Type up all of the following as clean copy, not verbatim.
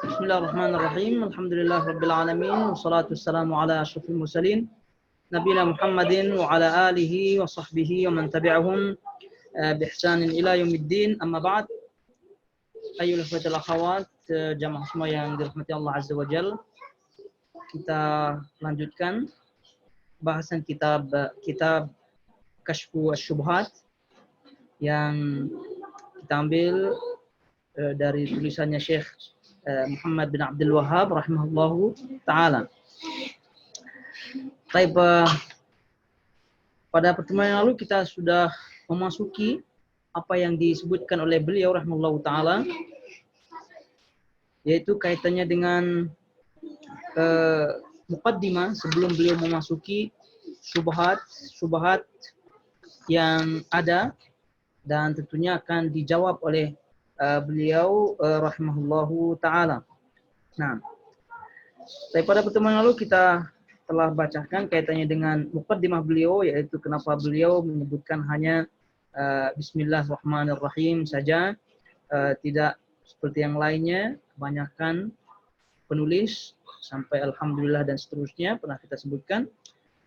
Bismillahirrahmanirrahim. Alhamdulillahirabbil alamin. Wassalatu wassalamu ala asyrofil mursalin nabiyina Muhammadin wa ala alihi wa sahbihi wa man tabi'ahum bi ihsanin ila yaumiddin. Amma ba'd. Ayyuhal ikhwatul akhawat, jamaah semua yang dirahmati Allah Azza wa Jalla. Kita lanjutkan bahasan kitab Kashfu Asy-Syubhat yang kita ambil dari tulisannya Syekh Muhammad bin Abdul Wahhab rahimahullahu ta'ala. Baik, pada pertemuan yang lalu kita sudah memasuki apa yang disebutkan oleh beliau rahimahullahu ta'ala, yaitu kaitannya dengan muqaddimah sebelum beliau memasuki syubhat yang ada dan tentunya akan dijawab oleh beliau rahimahullahu ta'ala. Nah, pada pertemuan lalu kita telah bacakan kaitannya dengan muqaddimah beliau, yaitu kenapa beliau menyebutkan hanya Bismillahirrahmanirrahim saja, tidak seperti yang lainnya. Kebanyakan penulis sampai Alhamdulillah dan seterusnya pernah kita sebutkan.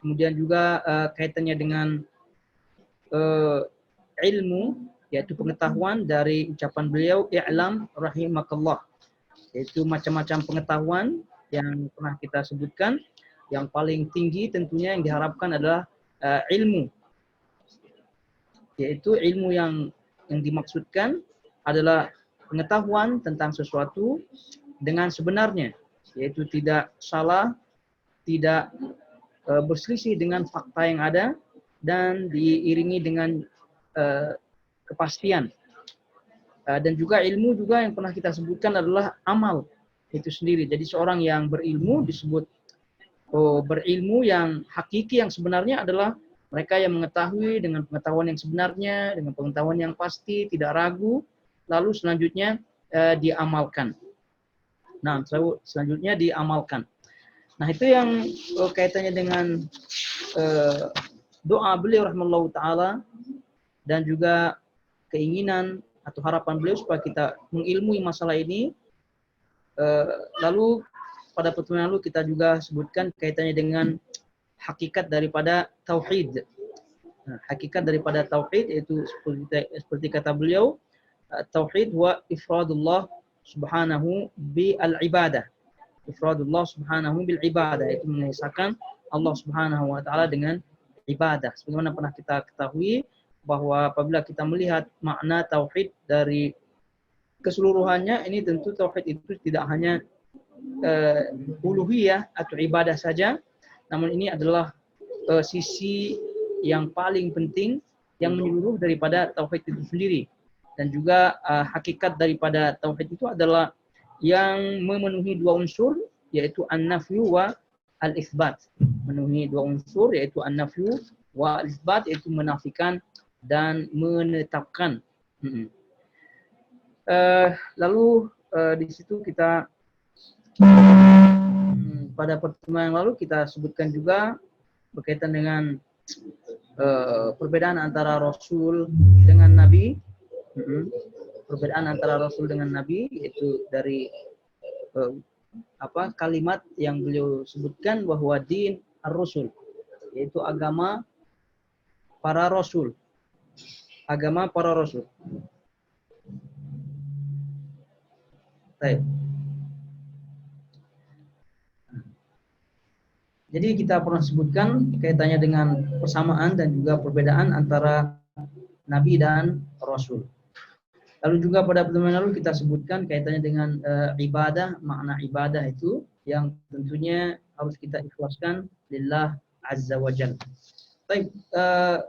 Kemudian juga kaitannya dengan ilmu, yaitu pengetahuan dari ucapan beliau i'lam rahimakallah, yaitu macam-macam pengetahuan yang pernah kita sebutkan. Yang paling tinggi tentunya yang diharapkan adalah ilmu, yaitu ilmu yang dimaksudkan adalah pengetahuan tentang sesuatu dengan sebenarnya, yaitu tidak salah, tidak berselisih dengan fakta yang ada, dan diiringi dengan kepastian. Dan juga ilmu juga yang pernah kita sebutkan adalah amal itu sendiri. Jadi seorang yang berilmu disebut berilmu yang hakiki, yang sebenarnya adalah mereka yang mengetahui dengan pengetahuan yang sebenarnya, dengan pengetahuan yang pasti, tidak ragu, lalu selanjutnya diamalkan. Nah, selanjutnya diamalkan. Nah, itu yang kaitannya dengan doa beliau rahimahullahu ta'ala, dan juga keinginan atau harapan beliau supaya kita mengilmui masalah ini. Lalu pada pertemuan lalu kita juga sebutkan kaitannya dengan hakikat daripada tauhid. Nah, hakikat daripada tauhid itu seperti kata beliau, tauhid wa ifradullah subhanahu bil ibadah. Ifradullah subhanahu bil ibadah, itu mengesahkan Allah subhanahu wa ta'ala dengan ibadah. Sebagaimana pernah kita ketahui bahwa apabila kita melihat makna tauhid dari keseluruhannya, ini tentu tauhid itu tidak hanya uluhiyah atau ibadah saja, namun ini adalah sisi yang paling penting yang menyeluruh daripada tauhid itu sendiri. Dan juga hakikat daripada tauhid itu adalah yang memenuhi dua unsur, yaitu an-nafyu wa al-itsbat. Memenuhi dua unsur, yaitu an-nafyu wa al-itsbat, yaitu menafikan dan menetapkan. Lalu di situ kita pada pertemuan yang lalu kita sebutkan juga berkaitan dengan perbedaan antara Rasul dengan Nabi. Perbedaan antara Rasul dengan Nabi, yaitu dari kalimat yang beliau sebutkan bahwa din ar-rusul, yaitu agama para rasul. Agama para rasul. Baik. Jadi kita pernah sebutkan kaitannya dengan persamaan dan juga perbedaan antara Nabi dan Rasul. Lalu juga pada pertemuan lalu kita sebutkan kaitannya dengan ibadah, makna ibadah itu yang tentunya harus kita ikhlaskan lillah azza wa jalla. Baik,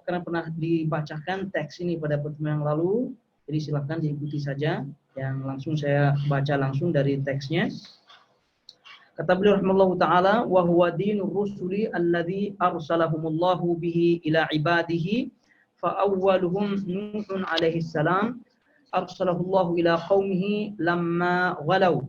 karena pernah dibacakan teks ini pada pertemuan yang lalu, jadi silakan diikuti saja. Yang langsung saya baca langsung dari teksnya. Kata beliau rahimahullahu ta'ala, wa huwa dinur rusuli alladhi arsalahumullahu bihi ila ibadihi, fa awwaluhum Nuhun alaihi salam, arsalahullahu ila qaumihi lamma ghalaw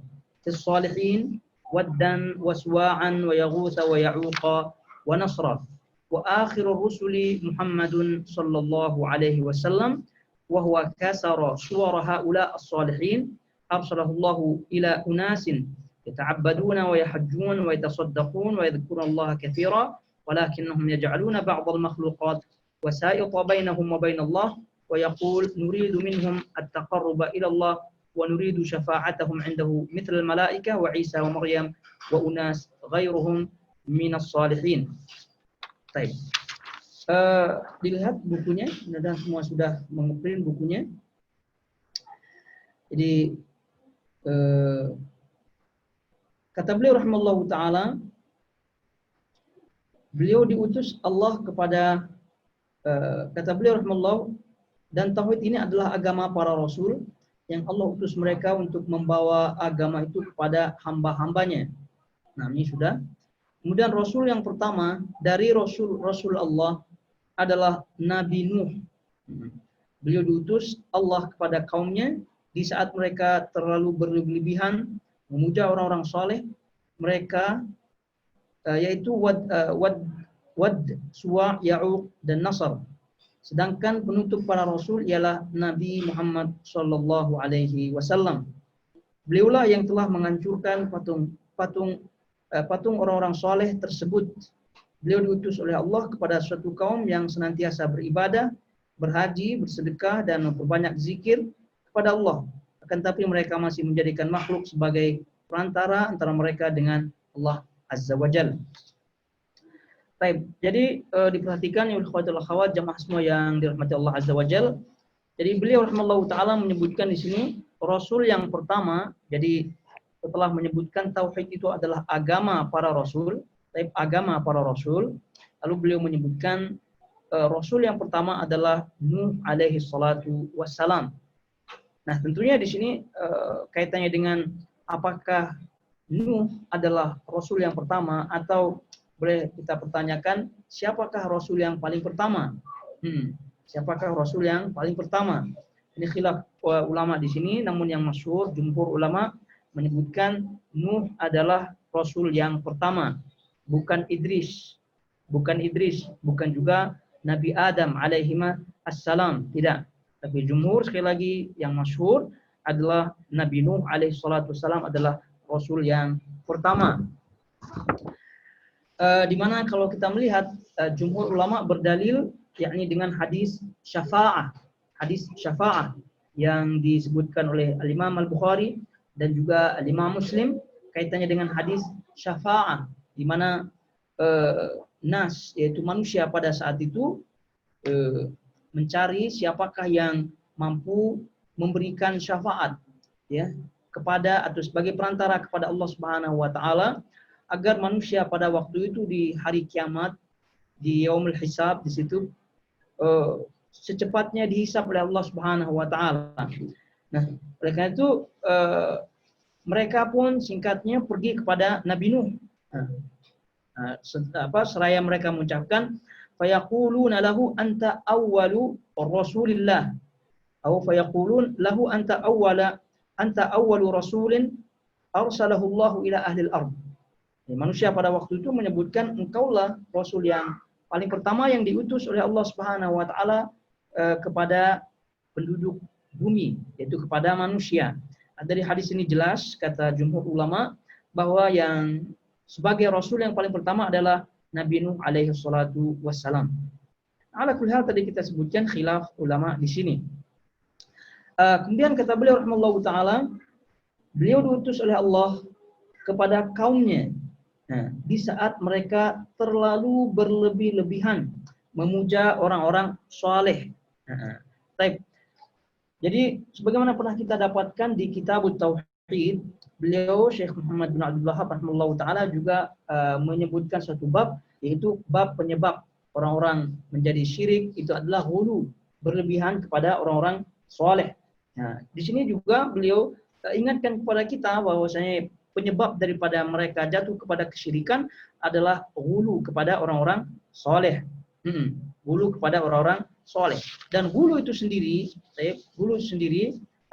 fis salihin waddan wa suwa'an wa yaghutha wa ya'uqa wa nasra. Wa akhirur rusuli Muhammadun sallallahu alaihi wasallam wa huwa kasara suwara haula as-salihin arsalahu ila unasin yata'abbaduna wa yahajjun wa yatasaddaqun wa yadhkuruna Allah katsira walakinnahum yaj'aluna ba'd al-makhluqat wasa'ita bainahum wa bain Allah wa yaqul nuridu minhum at-taqarruba ila Allah wa nuridu syafa'atahum 'indahu mithla al-malaikah wa Isa wa Maryam wa unas ghairuhum minas salihin. Baik. Dilihat bukunya, dan semua sudah mengeprint bukunya. Jadi kata beliau rahimallahu taala, beliau diutus Allah kepada kata beliau rahimallahu, dan tauhid ini adalah agama para rasul yang Allah utus mereka untuk membawa agama itu kepada hamba-hambanya. Nah, ini sudah. Kemudian rasul yang pertama dari rasul Allah adalah Nabi Nuh. Beliau diutus Allah kepada kaumnya di saat mereka terlalu berlebihan memuja orang-orang saleh mereka, yaitu Wad, Suwa', Ya'uq dan Nasr. Sedangkan penutup para rasul ialah Nabi Muhammad sallallahu alaihi wasallam. Beliaulah yang telah menghancurkan patung orang-orang saleh tersebut. Beliau diutus oleh Allah kepada suatu kaum yang senantiasa beribadah, berhaji, bersedekah dan memperbanyak zikir kepada Allah. Akan tapi mereka masih menjadikan makhluk sebagai perantara antara mereka dengan Allah Azza wa Jalla. Baik, jadi diperhatikan ya ikhwatul akhwat jamaah semua yang dirahmati Allah Azza wa Jalla. Jadi beliau rahimallahu taala menyebutkan di sini rasul yang pertama. Jadi setelah menyebutkan tauhid itu adalah agama para rasul, lalu beliau menyebutkan rasul yang pertama adalah Nuh alaihi salatu wassalam. Nah, tentunya di sini kaitannya dengan apakah Nuh adalah rasul yang pertama, atau boleh kita pertanyakan siapakah rasul yang paling pertama? Siapakah rasul yang paling pertama? Ini khilaf ulama di sini, namun yang masyhur jumhur ulama menyebutkan Nuh adalah rasul yang pertama, bukan Idris, bukan juga Nabi Adam alaihima assalam, tidak. Tapi jumhur sekali lagi yang masyhur adalah Nabi Nuh alaihi salatu wassalam adalah rasul yang pertama. Di mana kalau kita melihat jumhur ulama berdalil yakni dengan hadis syafa'ah yang disebutkan oleh Al-Imam Al-Bukhari dan juga Al-Imam Muslim, kaitannya dengan hadis syafa'ah di mana nas, yaitu manusia pada saat itu mencari siapakah yang mampu memberikan syafaat ya kepada atau sebagai perantara kepada Allah Subhanahu wa taala agar manusia pada waktu itu di hari kiamat, di yaumul hisab, di situ secepatnya dihisab oleh Allah Subhanahu wa taala. Nah, oleh karena itu mereka pun singkatnya pergi kepada Nabi Nuh. Seraya mereka mengucapkan fayaquluna lahu anta awwalu rasulillah atau fayaqulun lahu anta awwalu rasulin arsalahu Allah ila ahli al-ard. Manusia pada waktu itu menyebutkan engkaulah rasul yang paling pertama yang diutus oleh Allah Subhanahu wa taala kepada penduduk bumi, yaitu kepada manusia. Dari hadis ini jelas kata jumhur ulama bahwa yang sebagai rasul yang paling pertama adalah Nabi Nuh alaihi salatu wassalam. Ala kulli hal tadi kita sebutkan khilaf ulama di sini. Kemudian kata beliau rahimallahu taala, beliau diutus oleh Allah kepada kaumnya. Nah, di saat mereka terlalu berlebih-lebihan memuja orang-orang saleh. Baik. Jadi sebagaimana pernah kita dapatkan di Kitabut Tauhid, beliau Syekh Muhammad bin Abdul Wahhab rahimahullahu taala juga menyebutkan satu bab, yaitu bab penyebab orang-orang menjadi syirik itu adalah ghulu, berlebihan kepada orang-orang saleh. Nah, di sini juga beliau ingatkan kepada kita bahwasanya penyebab daripada mereka jatuh kepada kesyirikan adalah ghulu kepada orang-orang saleh. Ghulu kepada orang-orang saleh. Dan ghulu itu sendiri,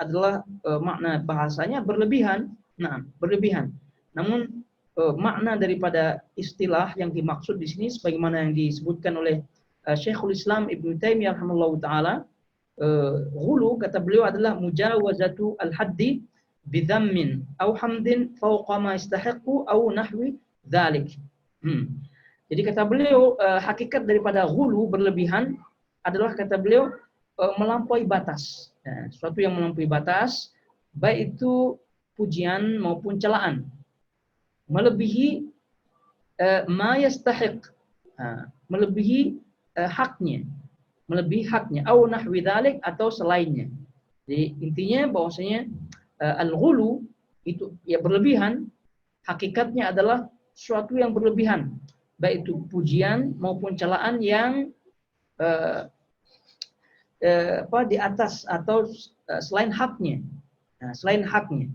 adalah makna bahasanya berlebihan. Nah, berlebihan. Namun makna daripada istilah yang dimaksud di sini sebagaimana yang disebutkan oleh Syekhul Islam Ibnu Taimiyah rahimahullahu taala, ghulu kata beliau adalah mujawazatu al-haddi bidhammin aw hamdin fawqa ma yastahiqu aw nahwi dzalik. Jadi kata beliau hakikat daripada ghulu berlebihan adalah kata beliau melampaui batas. Nah, sesuatu yang melampaui batas baik itu pujian maupun celaan. Melebihi ma yastahiq. Melebihi haknya. Melebihi haknya au nahwi dzalik atau selainnya. Jadi intinya bahwasanya al-ghulu itu ya berlebihan, hakikatnya adalah sesuatu yang berlebihan, baik itu pujian maupun celaan yang di atas atau selain haknya. Nah, selain haknya.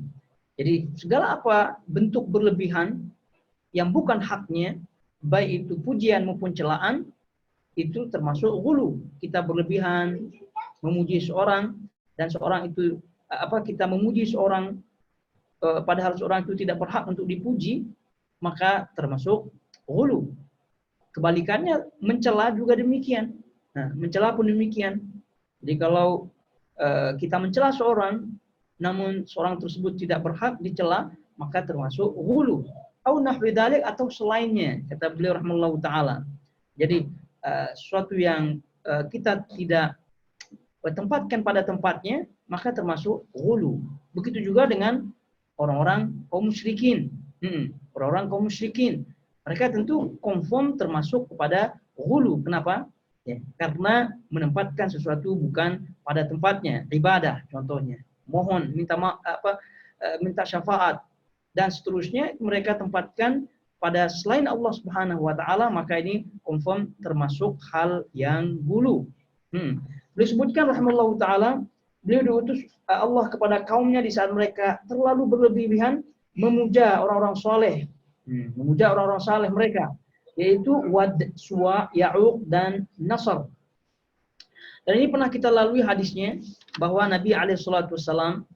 Jadi segala apa bentuk berlebihan yang bukan haknya, baik itu pujian maupun celaan, itu termasuk ghulu. Kita berlebihan memuji seorang dan seorang itu kita memuji seorang padahal seorang itu tidak berhak untuk dipuji, maka termasuk ghulu. Kebalikannya mencela juga demikian. Nah, mencela pun demikian. Jadi kalau kita mencela seorang namun seorang tersebut tidak berhak dicela, maka termasuk ghulu. Au nahwi dzalik atau selainnya, kata beliau rahimahullahu taala. Jadi sesuatu yang kita tidak tempatkan pada tempatnya, maka termasuk ghulu. Begitu juga dengan orang-orang kaum musyrikin. Orang-orang kaum musyrikin, mereka tentu konform termasuk kepada ghulu. Kenapa? Ya, karena menempatkan sesuatu bukan pada tempatnya, ibadah contohnya, mohon, minta syafaat dan seterusnya mereka tempatkan pada selain Allah Subhanahu wa taala, maka ini konform termasuk hal yang ghulu. Beliau sebutkan rahimahullahu taala, beliau diutus Allah kepada kaumnya di saat mereka terlalu berlebihan memuja orang-orang soleh, memuja orang-orang saleh mereka, yaitu Wad, Suwa, Ya'uq dan Nasr. Dan ini pernah kita lalui hadisnya bahwa Nabi alaihissalam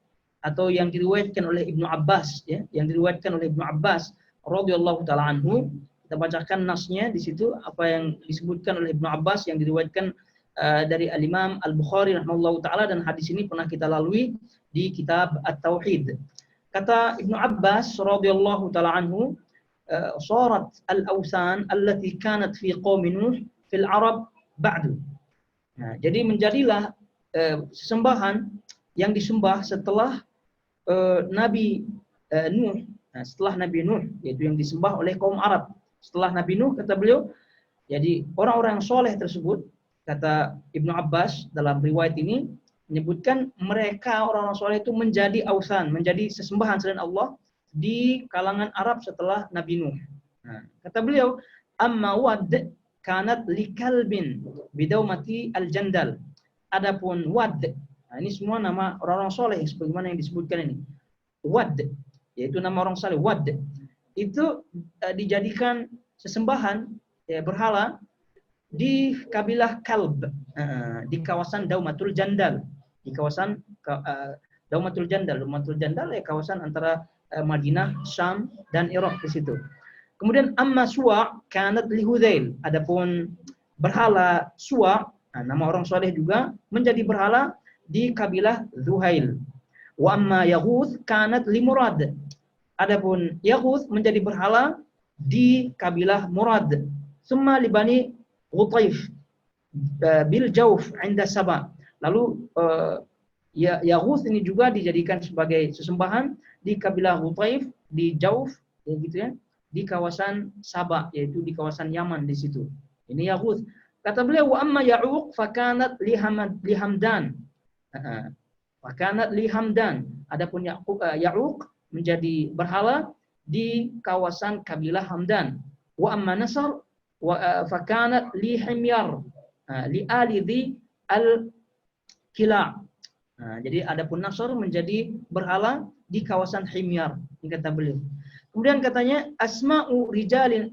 atau yang diriwayatkan oleh Ibnu Abbas, ya, yang diriwayatkan oleh Ibnu Abbas radhiyallahu taala anhu, kita bacakan nasnya di situ apa yang disebutkan oleh Ibnu Abbas yang diriwayatkan dari Al-Imam Al-Bukhari rahimahullahu taala, dan hadis ini pernah kita lalui di kitab At-Tauhid. Kata Ibnu Abbas radhiyallahu taala anhu, "Sarat al-awsan allati kanat fi qaumi Nuh fil Arab ba'du." Nah, jadi menjadilah sesembahan yang disembah setelah Nabi Nuh, setelah Nabi Nuh, yaitu yang disembah oleh kaum Arab setelah Nabi Nuh, kata beliau. Jadi orang-orang soleh tersebut, kata Ibnu Abbas dalam riwayat ini menyebutkan mereka orang-orang soleh itu menjadi ausan, menjadi sesembahan selain Allah di kalangan Arab setelah Nabi Nuh. Nah, kata beliau, amma Wad kanat likalbin bidaumati al-jandal. Adapun Wad, nah ini semua nama orang-orang soleh sebagaimana yang disebutkan ini. Wad, yaitu nama orang soleh. Wad itu dijadikan sesembahan, ya, berhala di kabilah Kalb, di kawasan Daumatul Jandal, di kawasan Daumatul Jandal. Daumatul Jandal ya kawasan antara Madinah, Syam dan Irak di situ. Kemudian amma Suwa kanat li Hudzail. Adapun berhala Suwa, nama orang soleh juga, menjadi berhala di kabilah Zuhail. Wa amma Yaghuth kanat li Murad. Adapun Yaghuth menjadi berhala di kabilah Murad. Summa li Bani Ghutaif bil Jauf 'inda Saba. Lalu Yaghuth ini juga dijadikan sebagai sesembahan di kabilah Ghutaif di Jauf, ya gitu ya, di kawasan Saba, yaitu di kawasan Yaman di situ. Ini Yaghuth. Kata beliau, wa amma Ya'uq fakanat li Hamdan. Fakanat li Hamdan. Adapun Ya'uq menjadi berhala di kawasan kabilah Hamdan. Wa amma Nasr fakanat li Himyar li alidhi al-Kila. Jadi adapun Nasr menjadi berhala di kawasan Himyar, ini kata beliau. Kemudian katanya asma'u rijalin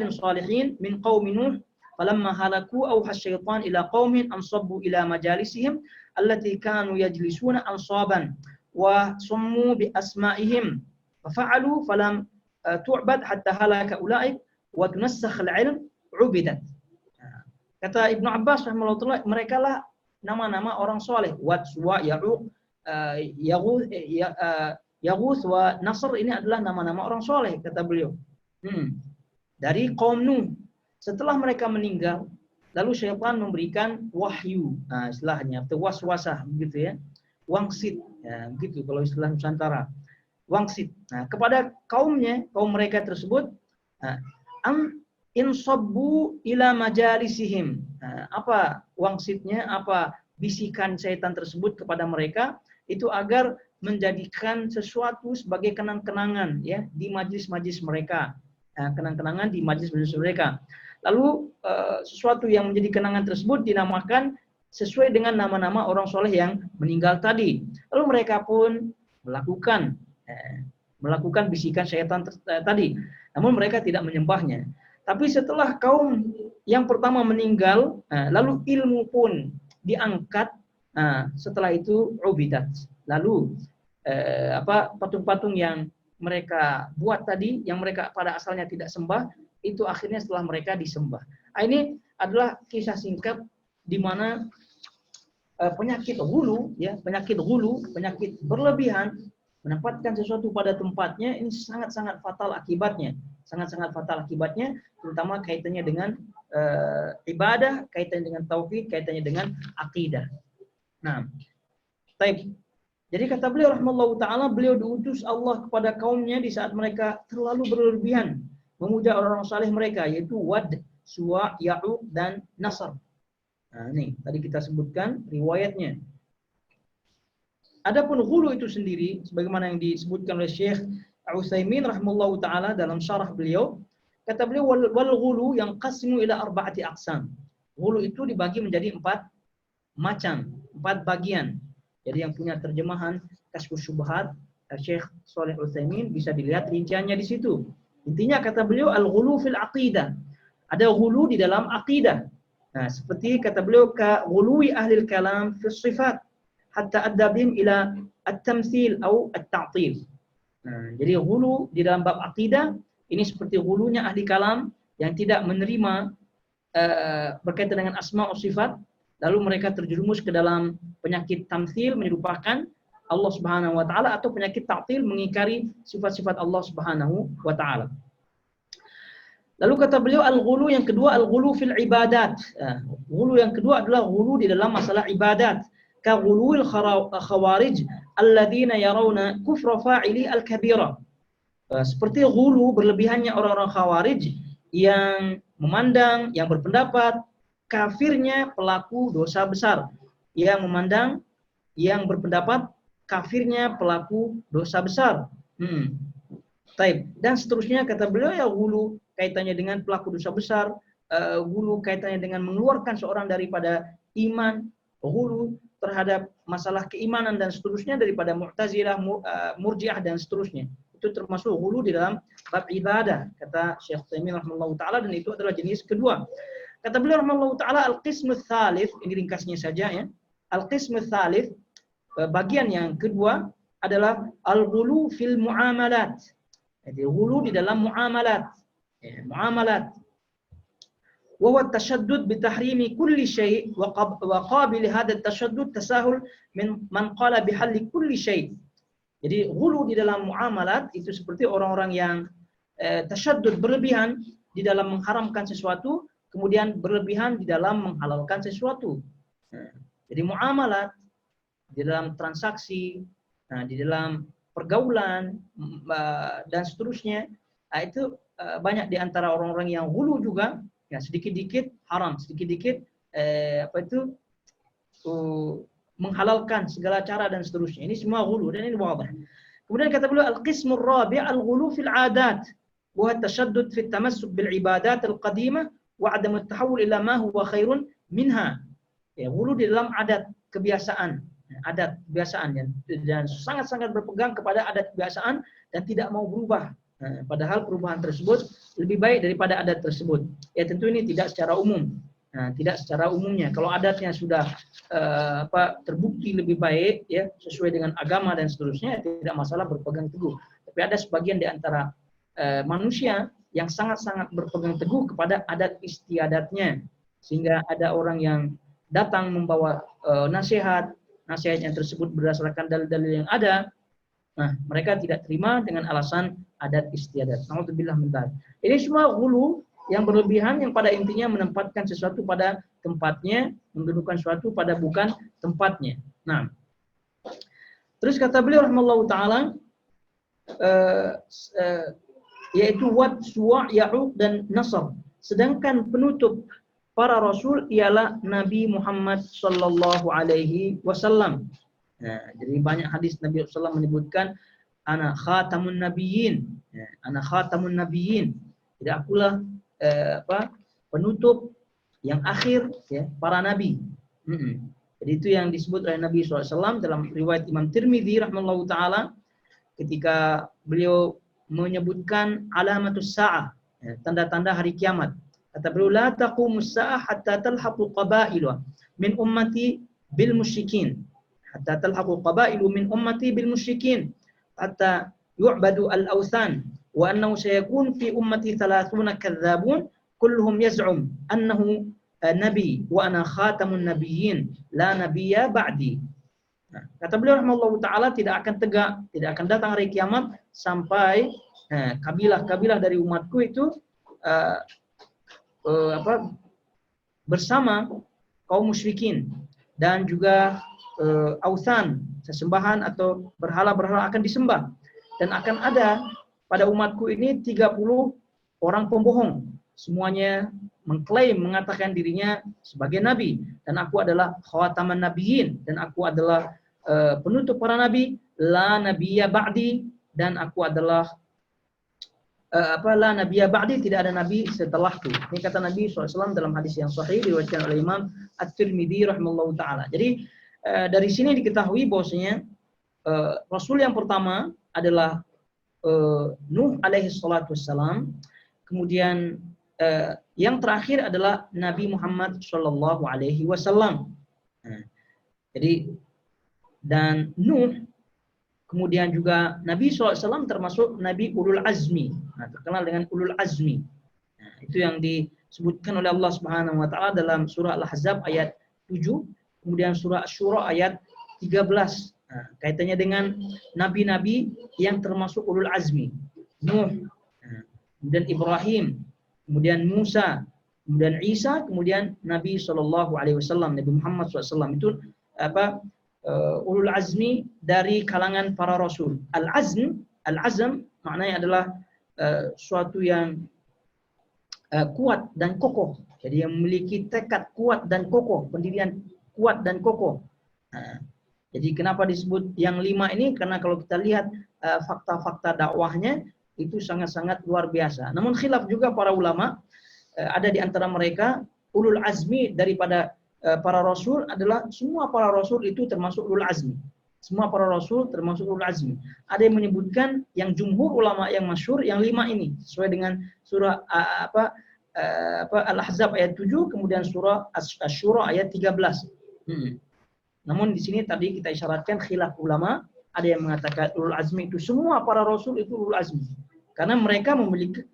salihin min qaumi Nuh falamma halaku auha syaitan ila qaumin ansabbu ila majalisihim allati kanu yajlisuna ansaban wa summu bi asma'ihim fafa'alu falam tu'bad hatta halaka ulaik wa tunassakh al-'ilm 'ubidat. Kata Ibnu Abbas rahimahullah, mereka lah nama-nama orang soleh, Wad, Suwa, Ya'uq, Yaghus wa Nasr ini adalah nama-nama orang soleh, kata beliau. Dari kaum Nuh. Setelah mereka meninggal, lalu syaitan memberikan wahyu. Nah, istilahnya atau waswasah begitu ya. Wangsit, ya, begitu kalau istilah Nusantara. Wangsit. Nah, kepada kaum mereka tersebut, insabbu ila majalisihim. Nah, apa wangsitnya? Apa bisikan syaitan tersebut kepada mereka? Itu agar menjadikan sesuatu sebagai kenang-kenangan ya di majlis-majlis mereka. Nah, kenang-kenangan di majlis-majlis mereka. Lalu sesuatu yang menjadi kenangan tersebut dinamakan sesuai dengan nama-nama orang soleh yang meninggal tadi. Lalu mereka pun melakukan bisikan syaitan tadi. Namun mereka tidak menyembahnya. Tapi setelah kaum yang pertama meninggal, lalu ilmu pun diangkat. Setelah itu ubidat. Lalu patung-patung yang mereka buat tadi, yang mereka pada asalnya tidak sembah, itu akhirnya setelah mereka disembah. Ini adalah kisah singkat di mana penyakit hulu, penyakit berlebihan, menempatkan sesuatu pada tempatnya, ini sangat-sangat fatal akibatnya. Sangat-sangat fatal akibatnya, terutama kaitannya dengan ibadah, kaitannya dengan tauhid, kaitannya dengan akidah. Nah, baik. Jadi kata beliau rahimahullahu ta'ala, beliau diutus Allah kepada kaumnya di saat mereka terlalu berlebihan memuja orang-orang saleh mereka, yaitu Wad, Suwa, Ya'uq, dan Nasr. Nah, ini tadi kita sebutkan riwayatnya. Adapun ghulu itu sendiri, sebagaimana yang disebutkan oleh Syekh Utsaimin rahimahullahu ta'ala dalam syarah beliau, kata beliau, wal ghulu yang qasmu ila arba'ati aqsam. Ghulu itu dibagi menjadi 4 bagian. Jadi yang punya terjemahan Kasyfus Syubhat, Syekh Shalih Utsaimin, bisa dilihat rinciannya di situ. Intinya kata beliau al-ghulu fil aqidah. Ada ghulu di dalam aqidah. Nah, seperti kata beliau ka ghului ahli kalam fi sifat hatta adda bihim ila at-tamtsil atau at-ta'til. Nah, jadi ghulu di dalam bab aqidah ini seperti ghulunya ahli kalam yang tidak menerima berkaitan dengan asma wa sifat, lalu mereka terjerumus ke dalam penyakit tamtsil, menyerupakan Allah Subhanahu wa taala, atau penyakit ta'til, mengingkari sifat-sifat Allah Subhanahu wa taala. Lalu kata beliau al-ghulu yang kedua, al-ghulu fil ibadat. Ghulu yang kedua adalah ghulu di dalam masalah ibadat. Ka ghuluil khawarij alladzina yarawna kufra fa'ili al-kabira. Seperti ghulu, berlebihannya orang-orang khawarij yang memandang, yang berpendapat kafirnya pelaku dosa besar. Yang memandang, yang berpendapat kafirnya pelaku dosa besar. Taib. Dan seterusnya kata beliau, ya ghulu kaitannya dengan pelaku dosa besar, ghulu kaitannya dengan mengeluarkan seorang daripada iman, ghulu terhadap masalah keimanan dan seterusnya daripada Mu'tazilah, Murji'ah dan seterusnya. Itu termasuk ghulu di dalam bab ibadah, kata Syekh Utsaimin rahimahullahu taala, dan itu adalah jenis kedua. Kata beliau rahimahullahu taala, al-qismu tsalits, ini ringkasnya saja ya. Al-qismu tsalits, bagian yang kedua adalah al-ghulu fil muamalat. Jadi ghulu di dalam muamalat. Muamalat. Wa huwa at-tashaddud bi tahrimi kulli syai' wa qabil hadha at-tashaddud tasahul min man qala bi halli kulli syai'. Jadi ghulu di dalam muamalat itu seperti orang-orang yang tashaddud, berlebihan di dalam mengharamkan sesuatu, kemudian berlebihan di dalam menghalalkan sesuatu. Jadi muamalat di dalam transaksi, di dalam pergaulan dan seterusnya, itu banyak di antara orang-orang yang ghulu juga, ya sedikit-dikit haram, sedikit-dikit menghalalkan segala cara dan seterusnya. Ini semua ghulu dan ini wadah. Kemudian kata beliau al-qismur rabi' al-ghulu fil 'adat wa at-tashaddud fi at-tamassuk bil ibadat al-qadimah wa 'adam at-tahawul ila ma huwa khairun minha. Ya, ghulu di dalam adat kebiasaan, dan sangat-sangat berpegang kepada adat kebiasaan dan tidak mau berubah. Padahal perubahan tersebut lebih baik daripada adat tersebut. Ya tentu ini tidak secara umum. Tidak secara umumnya. Kalau adatnya sudah terbukti lebih baik, ya sesuai dengan agama dan seterusnya, tidak masalah berpegang teguh. Tapi ada sebagian di antara manusia yang sangat-sangat berpegang teguh kepada adat istiadatnya, sehingga ada orang yang datang membawa nasihat, nasihatnya tersebut berdasarkan dalil-dalil yang ada, nah mereka tidak terima dengan alasan adat istiadat. Nauzubillah min dzalik. Ini semua ghulu yang berlebihan yang pada intinya menempatkan sesuatu pada tempatnya, mendudukan sesuatu pada bukan tempatnya. Nah, terus kata beliau rahimallahu taala yaitu Wad, Suwa', Ya'uq dan Nasr. Sedangkan penutup para rasul ialah Nabi Muhammad sallallahu alaihi wasallam. Nah, jadi banyak hadis Nabi sallallahu menyebutkan ana khatamun nabiyyin. Ana khatamun nabiyyin. Jadi akulah penutup yang akhir ya para nabi. Jadi itu yang disebut oleh Nabi SAW dalam riwayat Imam Tirmidzi rahimahullahu taala ketika beliau menyebutkan alamatus sa'ah, ya, tanda-tanda hari kiamat. Kata beliau, la taqumus sa'ah hatta talhaqu qabailu min ummati bil musyrikin. Hatta talhaqu qabailu min ummati bil musyrikin hatta yu'badu al-awthan wa annahu sayakun fi ummati 30 kadzabun kulluhum yaz'um annahu nabi wa ana khatamun nabiyyin la nabiyya ba'di. Nah, kata beliau rahimahullahu taala tidak akan tegak, tidak akan datang hari kiamat sampai kabilah-kabilah dari umatku itu bersama kaum musyrikin dan juga ausan, sesembahan atau berhala-berhala akan disembah, dan akan ada pada umatku ini 30 orang pembohong, semuanya mengklaim mengatakan dirinya sebagai nabi, dan aku adalah khataman nabiyyin, dan aku adalah penutup para nabi, la nabiyya ba'di, dan aku adalah la nabiyya ba'di, tidak ada nabi setelahku. Ini kata Nabi SAW dalam hadis yang sahih diriwayatkan oleh Imam At-Tirmidzi rahimahullahu taala. Jadi dari sini diketahui bahwasanya rasul yang pertama adalah Nuh alaihi salatu wassalam, kemudian yang terakhir adalah Nabi Muhammad sallallahu alaihi wasallam. Jadi dan Nuh, kemudian juga Nabi SAW termasuk Nabi Ulul Azmi, terkenal dengan Ulul Azmi. Nah, itu yang disebutkan oleh Allah Subhanahu Wa Taala dalam surah Al-Ahzab ayat 7, kemudian surah Asy-Syura ayat 13. Nah, kaitannya dengan nabi-nabi yang termasuk Ulul Azmi, Nuh, kemudian Ibrahim, kemudian Musa, kemudian Isa, kemudian Nabi SAW, Nabi Muhammad SAW itu ulul azmi dari kalangan para rasul. Al-azm maknanya adalah suatu yang kuat dan kokoh. Jadi yang memiliki tekad kuat dan kokoh, pendirian kuat dan kokoh. Jadi kenapa disebut yang 5 ini? Karena kalau kita lihat fakta-fakta dakwahnya itu sangat-sangat luar biasa. Namun khilaf juga para ulama, ada di antara mereka ulul azmi daripada para rasul adalah semua para rasul itu termasuk ulul azmi. Semua para rasul termasuk ulul azmi. Ada yang menyebutkan yang jumhur ulama yang masyhur yang 5 ini sesuai dengan surah Al-Ahzab ayat 7, kemudian surah Asy-Syura ayat 13. Namun di sini tadi kita isyaratkan khilaf ulama, ada yang mengatakan ulul azmi itu semua para rasul itu ulul azmi. Karena mereka memiliki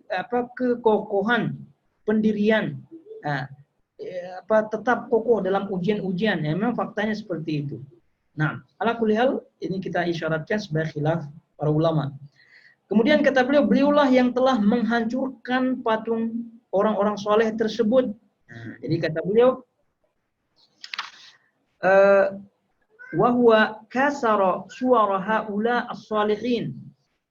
kekokohan pendirian, tetap kokoh dalam ujian-ujian. Ya, memang faktanya seperti itu. Nah, ala kulli hal ini kita isyaratkan sebagai khilaf para ulama. Kemudian kata beliau, beliaulah yang telah menghancurkan patung orang-orang soleh tersebut. Nah, jadi kata beliau, wa huwa kasara suwara haula as-salihin.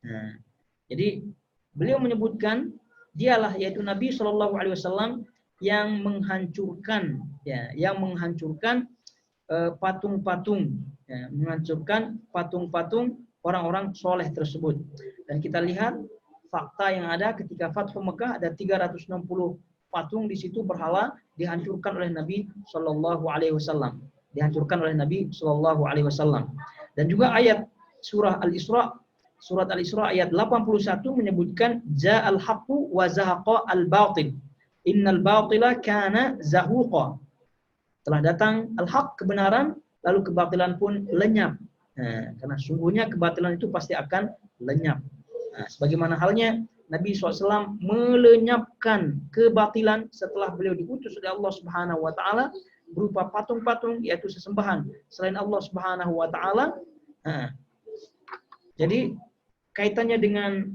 Nah, jadi beliau menyebutkan dialah yaitu Nabi SAW yang menghancurkan patung-patung, menghancurkan patung-patung orang-orang soleh tersebut. Dan kita lihat fakta yang ada ketika Fathu Mekah, ada 360 patung di situ berhala dihancurkan oleh Nabi Shallallahu Alaihi Wasallam, Dan juga ayat surah Al-Isra, surat Al-Isra ayat 81 menyebutkan ja'al haqqu wa zahaqa al-batil. Innal batila kana zahuqa. Telah datang al-haq, kebenaran, lalu kebatilan pun lenyap. Karena sungguhnya kebatilan itu pasti akan lenyap. Sebagaimana halnya Nabi SAW melenyapkan kebatilan setelah beliau diutus oleh Allah Subhanahu Wa Taala berupa patung-patung, yaitu sesembahan selain Allah Subhanahu wa taala. Jadi kaitannya dengan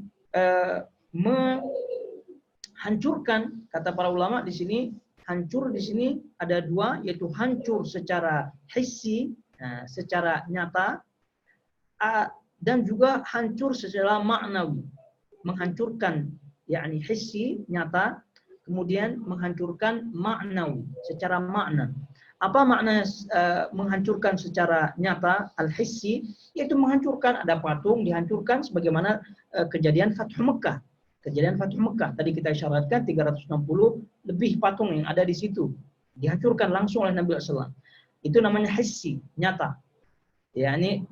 menghancurkan, kata para ulama di sini, hancur di sini ada dua, yaitu hancur secara hissi, secara nyata, dan juga hancur secara maknawi. Menghancurkan yakni hissi, nyata, kemudian menghancurkan maknawi, secara makna. Apa makna menghancurkan secara nyata, al-hissi, yaitu menghancurkan, ada patung dihancurkan sebagaimana kejadian Fathu Mekah. Kejadian Fathu Mekah, tadi kita isyaratkan 360 lebih patung yang ada di situ. Dihancurkan langsung oleh Nabi SAW. Itu namanya hissi, nyata. Ya, ini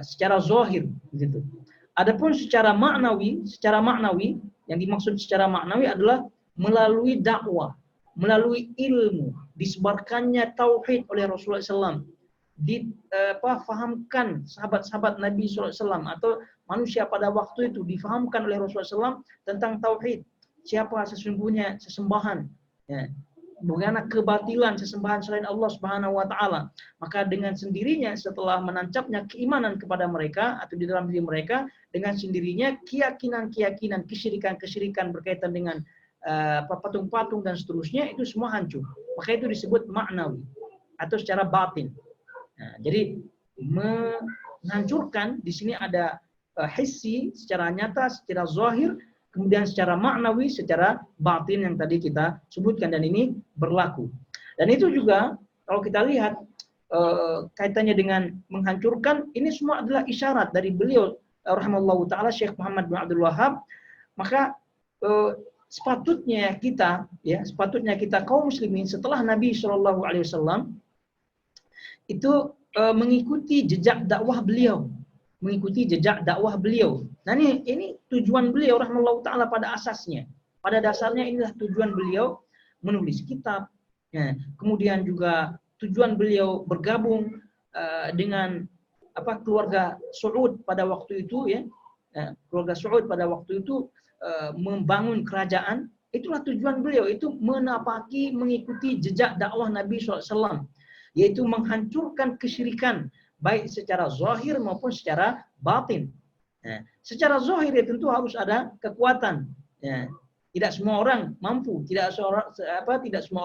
secara zahir gitu. Adapun secara maknawi, yang dimaksud secara maknawi adalah melalui dakwah, melalui ilmu, disebarkannya tauhid oleh Rasulullah SAW, difahamkan sahabat-sahabat Nabi SAW atau manusia pada waktu itu difahamkan oleh Rasulullah SAW tentang tauhid, siapa sesungguhnya sesembahan, ya, bagaimana kebatilan sesembahan selain Allah Subhanahu wa taala. Maka dengan sendirinya setelah menancapnya keimanan kepada mereka atau di dalam diri mereka, dengan sendirinya keyakinan-keyakinan, kesyirikan-kesyirikan berkaitan dengan patung-patung dan seterusnya itu semua hancur. Maka itu disebut maknawi atau secara batin. Nah, jadi menghancurkan di sini ada hissi secara nyata, secara zahir, kemudian secara maknawi, secara batin yang tadi kita sebutkan, dan ini berlaku. Dan itu juga kalau kita lihat kaitannya dengan menghancurkan, ini semua adalah isyarat dari beliau rahimallahu taala Syekh Muhammad bin Abdul Wahhab. Maka sepatutnya kita kaum muslimin setelah Nabi SAW itu mengikuti jejak dakwah beliau, Nah ini tujuan beliau rahimallahu taala pada asasnya, pada dasarnya inilah tujuan beliau menulis kitab. Ya, kemudian juga tujuan beliau bergabung dengan keluarga Saud pada waktu itu, ya, keluarga Saud pada waktu itu membangun kerajaan. Itulah tujuan beliau, itu menapaki, mengikuti jejak dakwah Nabi SAW, yaitu menghancurkan kesyirikan baik secara zahir maupun secara batin. Nah, secara zahir ya tentu harus ada kekuatan. Ya, tidak semua orang mampu, tidak semua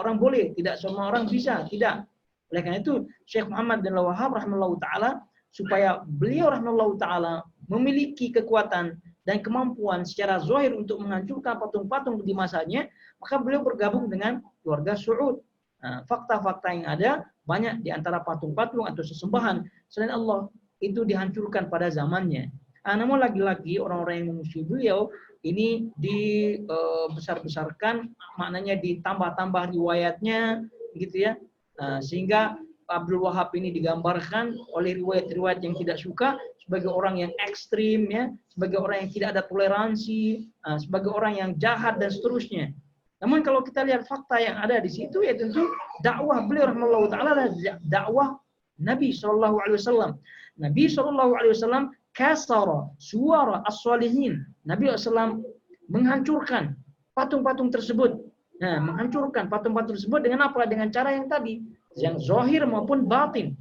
orang boleh, tidak semua orang bisa, tidak. Oleh karena itu Syekh Muhammad bin Wahhab rahimahullahu taala, supaya beliau rahimahullahu taala memiliki kekuatan dan kemampuan secara zahir untuk menghancurkan patung-patung di masanya, maka beliau bergabung dengan keluarga Saud. Nah, fakta-fakta yang ada, banyak di antara patung-patung atau sesembahan selain Allah itu dihancurkan pada zamannya. Namun lagi-lagi orang-orang yang memusuhi beliau ini dibesar-besarkan, maknanya ditambah-tambah riwayatnya, gitu ya, sehingga Abdul Wahhab ini digambarkan oleh riwayat-riwayat yang tidak suka sebagai orang yang ekstrim, ya, sebagai orang yang tidak ada toleransi, sebagai orang yang jahat dan seterusnya. Namun kalau kita lihat fakta yang ada di situ, ya tentu dakwah beliau rahimahullah taala adalah dakwah Nabi SAW. Nabi SAW kasara suara as-salihin. Nabi SAW menghancurkan patung-patung tersebut. Nah, menghancurkan patung-patung tersebut dengan apa? Dengan cara yang tadi, yang zahir maupun batin.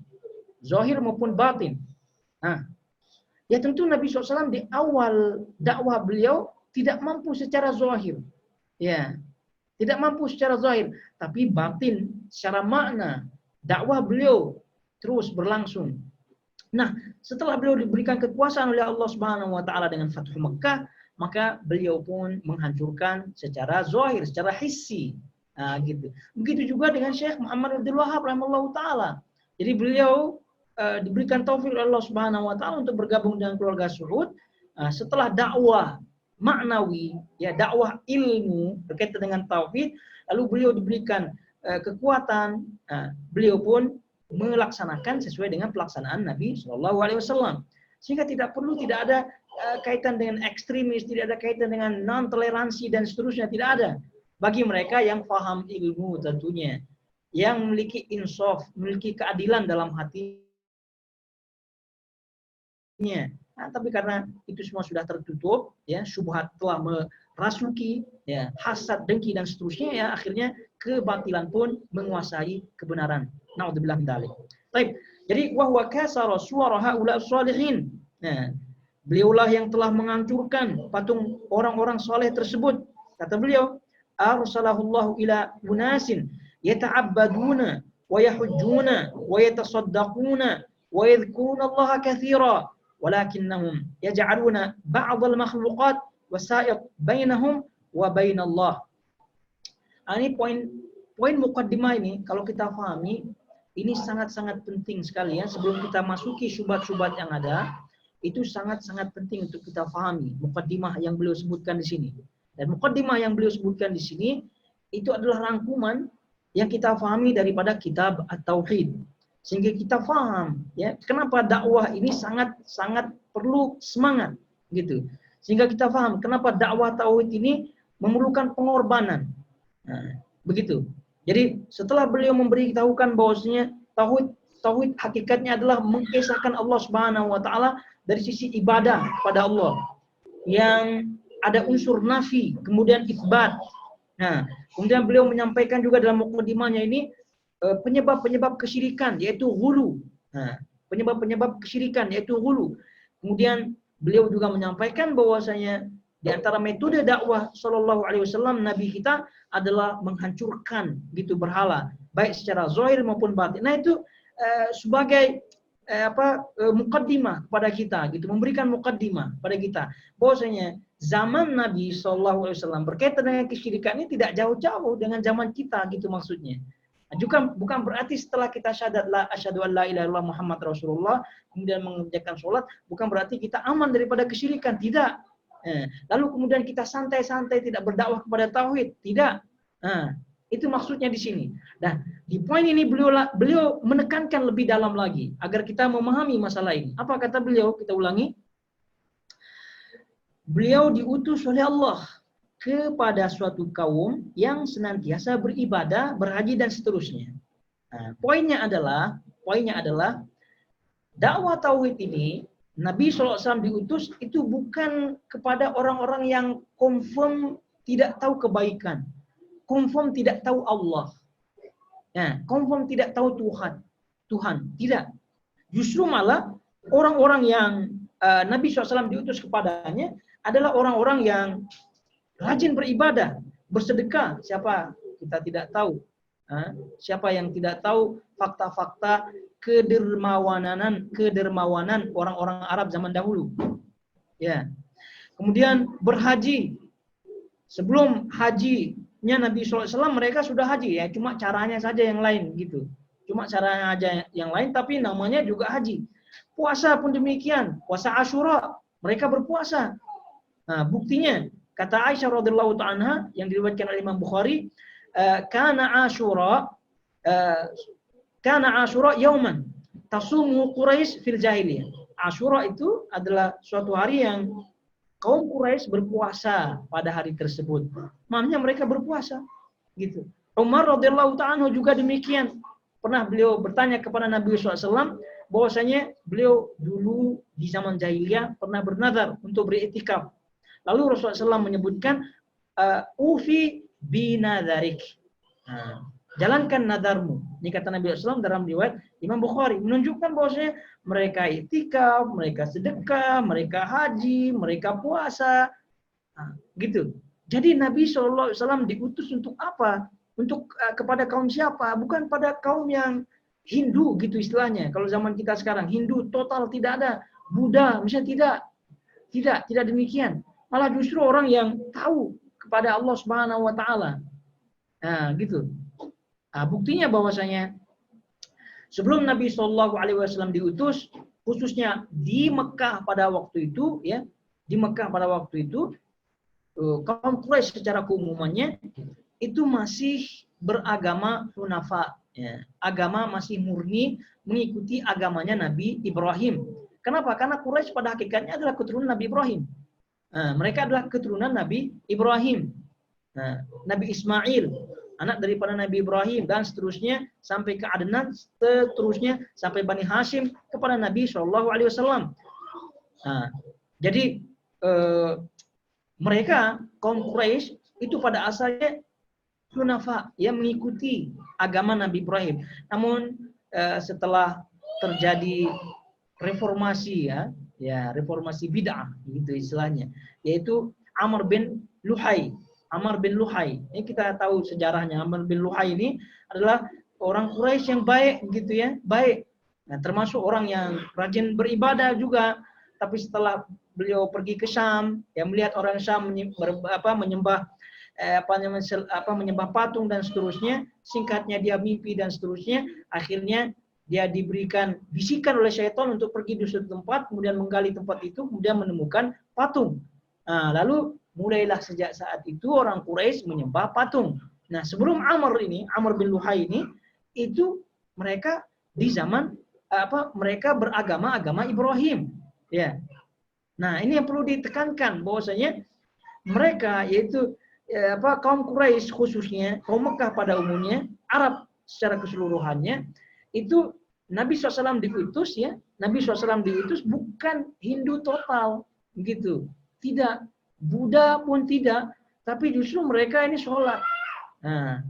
Zahir maupun batin. Nah, ya tentu Nabi SAW di awal dakwah beliau tidak mampu secara zahir. Ya, tidak mampu secara zahir, tapi batin secara makna dakwah beliau terus berlangsung. Nah, setelah beliau diberikan kekuasaan oleh Allah Subhanahu wa taala dengan Fathu Mekah, maka beliau pun menghancurkan secara zahir, secara hissi. Nah, gitu. Begitu juga dengan Syekh Muhammad bin Abdul Wahhab rahimahullahu taala. Jadi beliau diberikan taufik oleh Allah Subhanahu wa taala untuk bergabung dengan keluarga Saud setelah dakwah maknawi, ya, dakwah ilmu berkaitan dengan tauhid, lalu beliau diberikan kekuatan, beliau pun melaksanakan sesuai dengan pelaksanaan Nabi SAW. Sehingga tidak ada kaitan dengan ekstremis, tidak ada kaitan dengan non toleransi dan seterusnya, tidak ada. Bagi mereka yang paham ilmu tentunya, yang memiliki insaf, memiliki keadilan dalam hatinya. Nah, tapi karena itu semua sudah tertutup, ya, syubhat telah merasuki, ya, hasad, dengki dan seterusnya, ya, akhirnya kebatilan pun menguasai kebenaran. Naudzubillah min dzalik. Baik. Jadi wa huwa kasara suwara haula sholihin. Nah, beliaulah yang telah menghancurkan patung orang-orang soleh tersebut. Kata beliau, arsalahullahu ila unasin yata'abbaduna wa yahujjuna wa yatasaddaquna wa yadhkuruna Allah katsira walakinnahum yaj'aluna ba'd al-makhluqat wasa'id bainahum wa bainallah. Ini poin mukaddimah ini kalau kita pahami ini sangat-sangat penting sekali ya. Sebelum kita masuki syubhat-syubhat yang ada, itu sangat-sangat penting untuk kita pahami mukaddimah yang beliau sebutkan di sini. Dan mukaddimah yang beliau sebutkan di sini itu adalah rangkuman yang kita pahami daripada kitab At-Tauhid. Sehingga kita paham ya, kenapa dakwah ini sangat-sangat perlu semangat gitu. Sehingga kita paham kenapa dakwah tauhid ini memerlukan pengorbanan. Nah, begitu. Jadi setelah beliau memberitahukan bahwasanya tauhid hakikatnya adalah mengesahkan Allah Subhanahu wa taala dari sisi ibadah pada Allah yang ada unsur nafi kemudian isbat. Nah, kemudian beliau menyampaikan juga dalam mukadimahnya ini penyebab-penyebab kesyirikan yaitu ghulu. Nah, penyebab-penyebab kesyirikan yaitu ghulu. Kemudian beliau juga menyampaikan bahwasanya di antara metode dakwah sallallahu alaihi wasallam nabi kita adalah menghancurkan gitu berhala baik secara zahir maupun batin. Nah, itu sebagai mukaddimah kepada kita gitu, memberikan mukaddimah pada kita bahwasanya zaman Nabi sallallahu alaihi wasallam berkaitan dengan kesyirikan ini tidak jauh-jauh dengan zaman kita gitu maksudnya. Juga bukan berarti setelah kita syahadat la asyhadu an la ilaha illallah Muhammad Rasulullah kemudian mengerjakan sholat bukan berarti kita aman daripada kesyirikan, tidak. Lalu kemudian kita santai-santai tidak berdakwah kepada tauhid, tidak. Itu maksudnya di sini. Nah, di poin ini beliau menekankan lebih dalam lagi agar kita memahami masalah ini. Apa kata beliau? Kita ulangi. Beliau diutus oleh Allah kepada suatu kaum yang senantiasa beribadah, berhaji dan seterusnya. Nah, poinnya adalah dakwah tauhid ini Nabi SAW diutus itu bukan kepada orang-orang yang confirm tidak tahu kebaikan, confirm tidak tahu Allah, confirm tidak tahu Tuhan, tidak. Justru malah orang-orang yang Nabi SAW diutus kepadanya adalah orang-orang yang rajin beribadah, bersedekah. Siapa kita tidak tahu? Siapa yang tidak tahu fakta-fakta kedermawanan orang-orang Arab zaman dahulu. Ya. Kemudian berhaji. Sebelum hajinya Nabi SAW mereka sudah haji ya, cuma caranya saja yang lain gitu. Cuma caranya aja yang lain tapi namanya juga haji. Puasa pun demikian, puasa Asyura, mereka berpuasa. Nah, buktinya kata Aisyah radhiyallahu ta'ala yang diriwayatkan oleh Imam Bukhari, kana Asyura yauman tasumu Quraisy fil jahiliyah. Asyura itu adalah suatu hari yang kaum Quraisy berpuasa pada hari tersebut. Maknanya mereka berpuasa gitu. Umar radhiyallahu ta'ala juga demikian. Pernah beliau bertanya kepada Nabi SAW bahwasanya beliau dulu di zaman jahiliyah pernah bernazar untuk beriktikaf. Lalu Rasulullah SAW menyebutkan ufi binadharik. Jalankan nadarmu. Ini kata Nabi SAW dalam riwayat Imam Bukhari. Menunjukkan bahwasanya mereka iktikaf, mereka sedekah, mereka haji, mereka puasa. Gitu. Jadi Nabi SAW diutus untuk apa? Untuk kepada kaum siapa? Bukan pada kaum yang Hindu gitu istilahnya. Kalau zaman kita sekarang Hindu total tidak ada. Buddha misalnya tidak demikian. Malah justru orang yang tahu kepada Allah Subhanahu wa taala. Gitu. Buktinya bahwasanya sebelum Nabi Shallallahu alaihi wasallam diutus, khususnya di Mekah pada waktu itu ya, di Mekah pada waktu itu kaum Quraisy secara keumumannya itu masih beragama hunafa, ya. Agama masih murni mengikuti agamanya Nabi Ibrahim. Kenapa? Karena Quraisy pada hakikatnya adalah keturunan Nabi Ibrahim. Mereka adalah keturunan Nabi Ibrahim. Nabi Ismail, anak daripada Nabi Ibrahim dan seterusnya sampai ke Adnan, seterusnya sampai Bani Hashim kepada Nabi Shallallahu alaihi wasallam. Jadi mereka kaum Quraisy itu pada asalnya hunafa, ya mengikuti agama Nabi Ibrahim. Namun setelah terjadi reformasi reformasi bid'ah gitu istilahnya, yaitu Amr bin Luhai. Amr bin Luhai, ini kita tahu sejarahnya. Amr bin Luhai ini adalah orang Quraisy yang baik gitu ya, baik. Nah, termasuk orang yang rajin beribadah juga. Tapi setelah beliau pergi ke Syam, ya melihat orang Syam menyembah menyembah patung dan seterusnya, singkatnya dia mimpi dan seterusnya, akhirnya dia diberikan bisikan oleh syaitan untuk pergi di suatu tempat, kemudian menggali tempat itu, kemudian menemukan patung. Nah, lalu mulailah sejak saat itu orang Quraisy menyembah patung. Nah, sebelum Amr bin Luhai ini, itu mereka di zaman mereka beragama Ibrahim. Ya. Nah, ini yang perlu ditekankan bahwasanya mereka yaitu kaum Quraisy khususnya, kaum Mekah pada umumnya, Arab secara keseluruhannya, itu Nabi SAW diutus ya, Nabi SAW diutus bukan Hindu total, gitu. Tidak, Buddha pun tidak, tapi justru mereka ini sholat. Nah,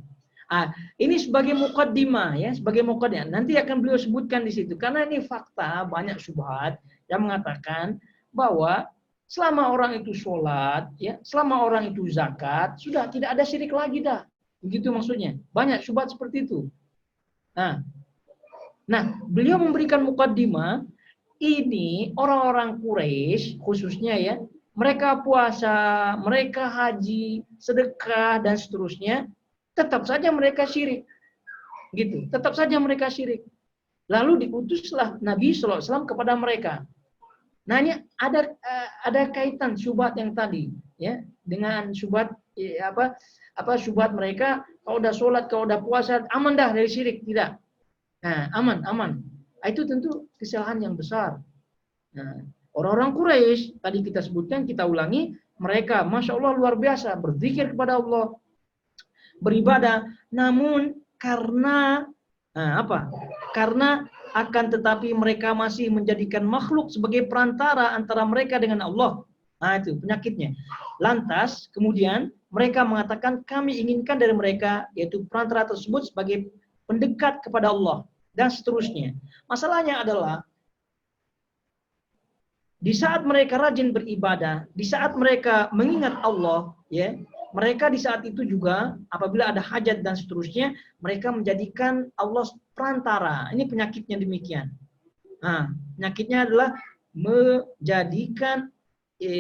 ini sebagai mukaddimah ya, sebagai mukaddimah. Nanti akan beliau sebutkan di situ, karena ini fakta banyak syubhat yang mengatakan bahwa selama orang itu sholat, ya, selama orang itu zakat, sudah tidak ada syirik lagi dah. Begitu maksudnya. Banyak syubhat seperti itu. Nah, beliau memberikan mukaddimah, ini orang-orang Quraisy khususnya ya, mereka puasa, mereka haji, sedekah dan seterusnya, tetap saja mereka syirik. Gitu, tetap saja mereka syirik. Lalu diutuslah Nabi SAW kepada mereka. Nah, ini ada kaitan syubhat yang tadi ya dengan syubhat syubhat mereka, kalau udah sholat, kalau udah puasa aman dah dari syirik, tidak. Nah, aman. Nah, itu tentu kesalahan yang besar. Nah, orang-orang Quraisy tadi kita sebutkan, kita ulangi, mereka Masya Allah luar biasa berzikir kepada Allah, beribadah, namun karena karena akan tetapi mereka masih menjadikan makhluk sebagai perantara antara mereka dengan Allah. Nah, itu penyakitnya. Lantas kemudian mereka mengatakan kami inginkan dari mereka, yaitu perantara tersebut sebagai pendekat kepada Allah dan seterusnya. Masalahnya adalah di saat mereka rajin beribadah, di saat mereka mengingat Allah, ya, mereka di saat itu juga apabila ada hajat dan seterusnya, mereka menjadikan Allah perantara. Ini penyakitnya demikian. Nah, penyakitnya adalah menjadikan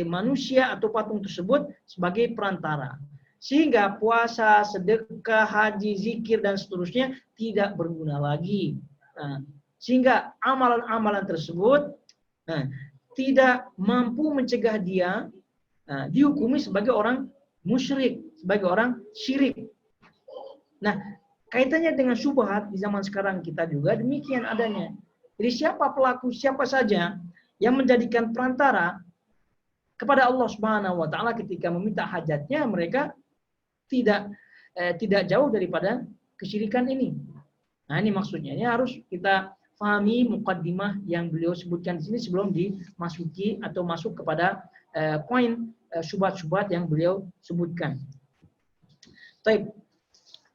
manusia atau patung tersebut sebagai perantara. Sehingga puasa, sedekah, haji, zikir dan seterusnya tidak berguna lagi. Nah, sehingga amalan-amalan tersebut tidak mampu mencegah dia dihukumi sebagai orang musyrik, sebagai orang syirik. Nah, kaitannya dengan syubhat di zaman sekarang kita juga demikian adanya. Jadi siapa pelaku, siapa saja yang menjadikan perantara kepada Allah Subhanahu wa taala ketika meminta hajatnya, mereka tidak jauh daripada kesyirikan ini. Nah, ini maksudnya. Ini harus kita pahami mukaddimah yang beliau sebutkan di sini sebelum dimasuki atau masuk kepada poin syubhat-syubhat yang beliau sebutkan. Baik.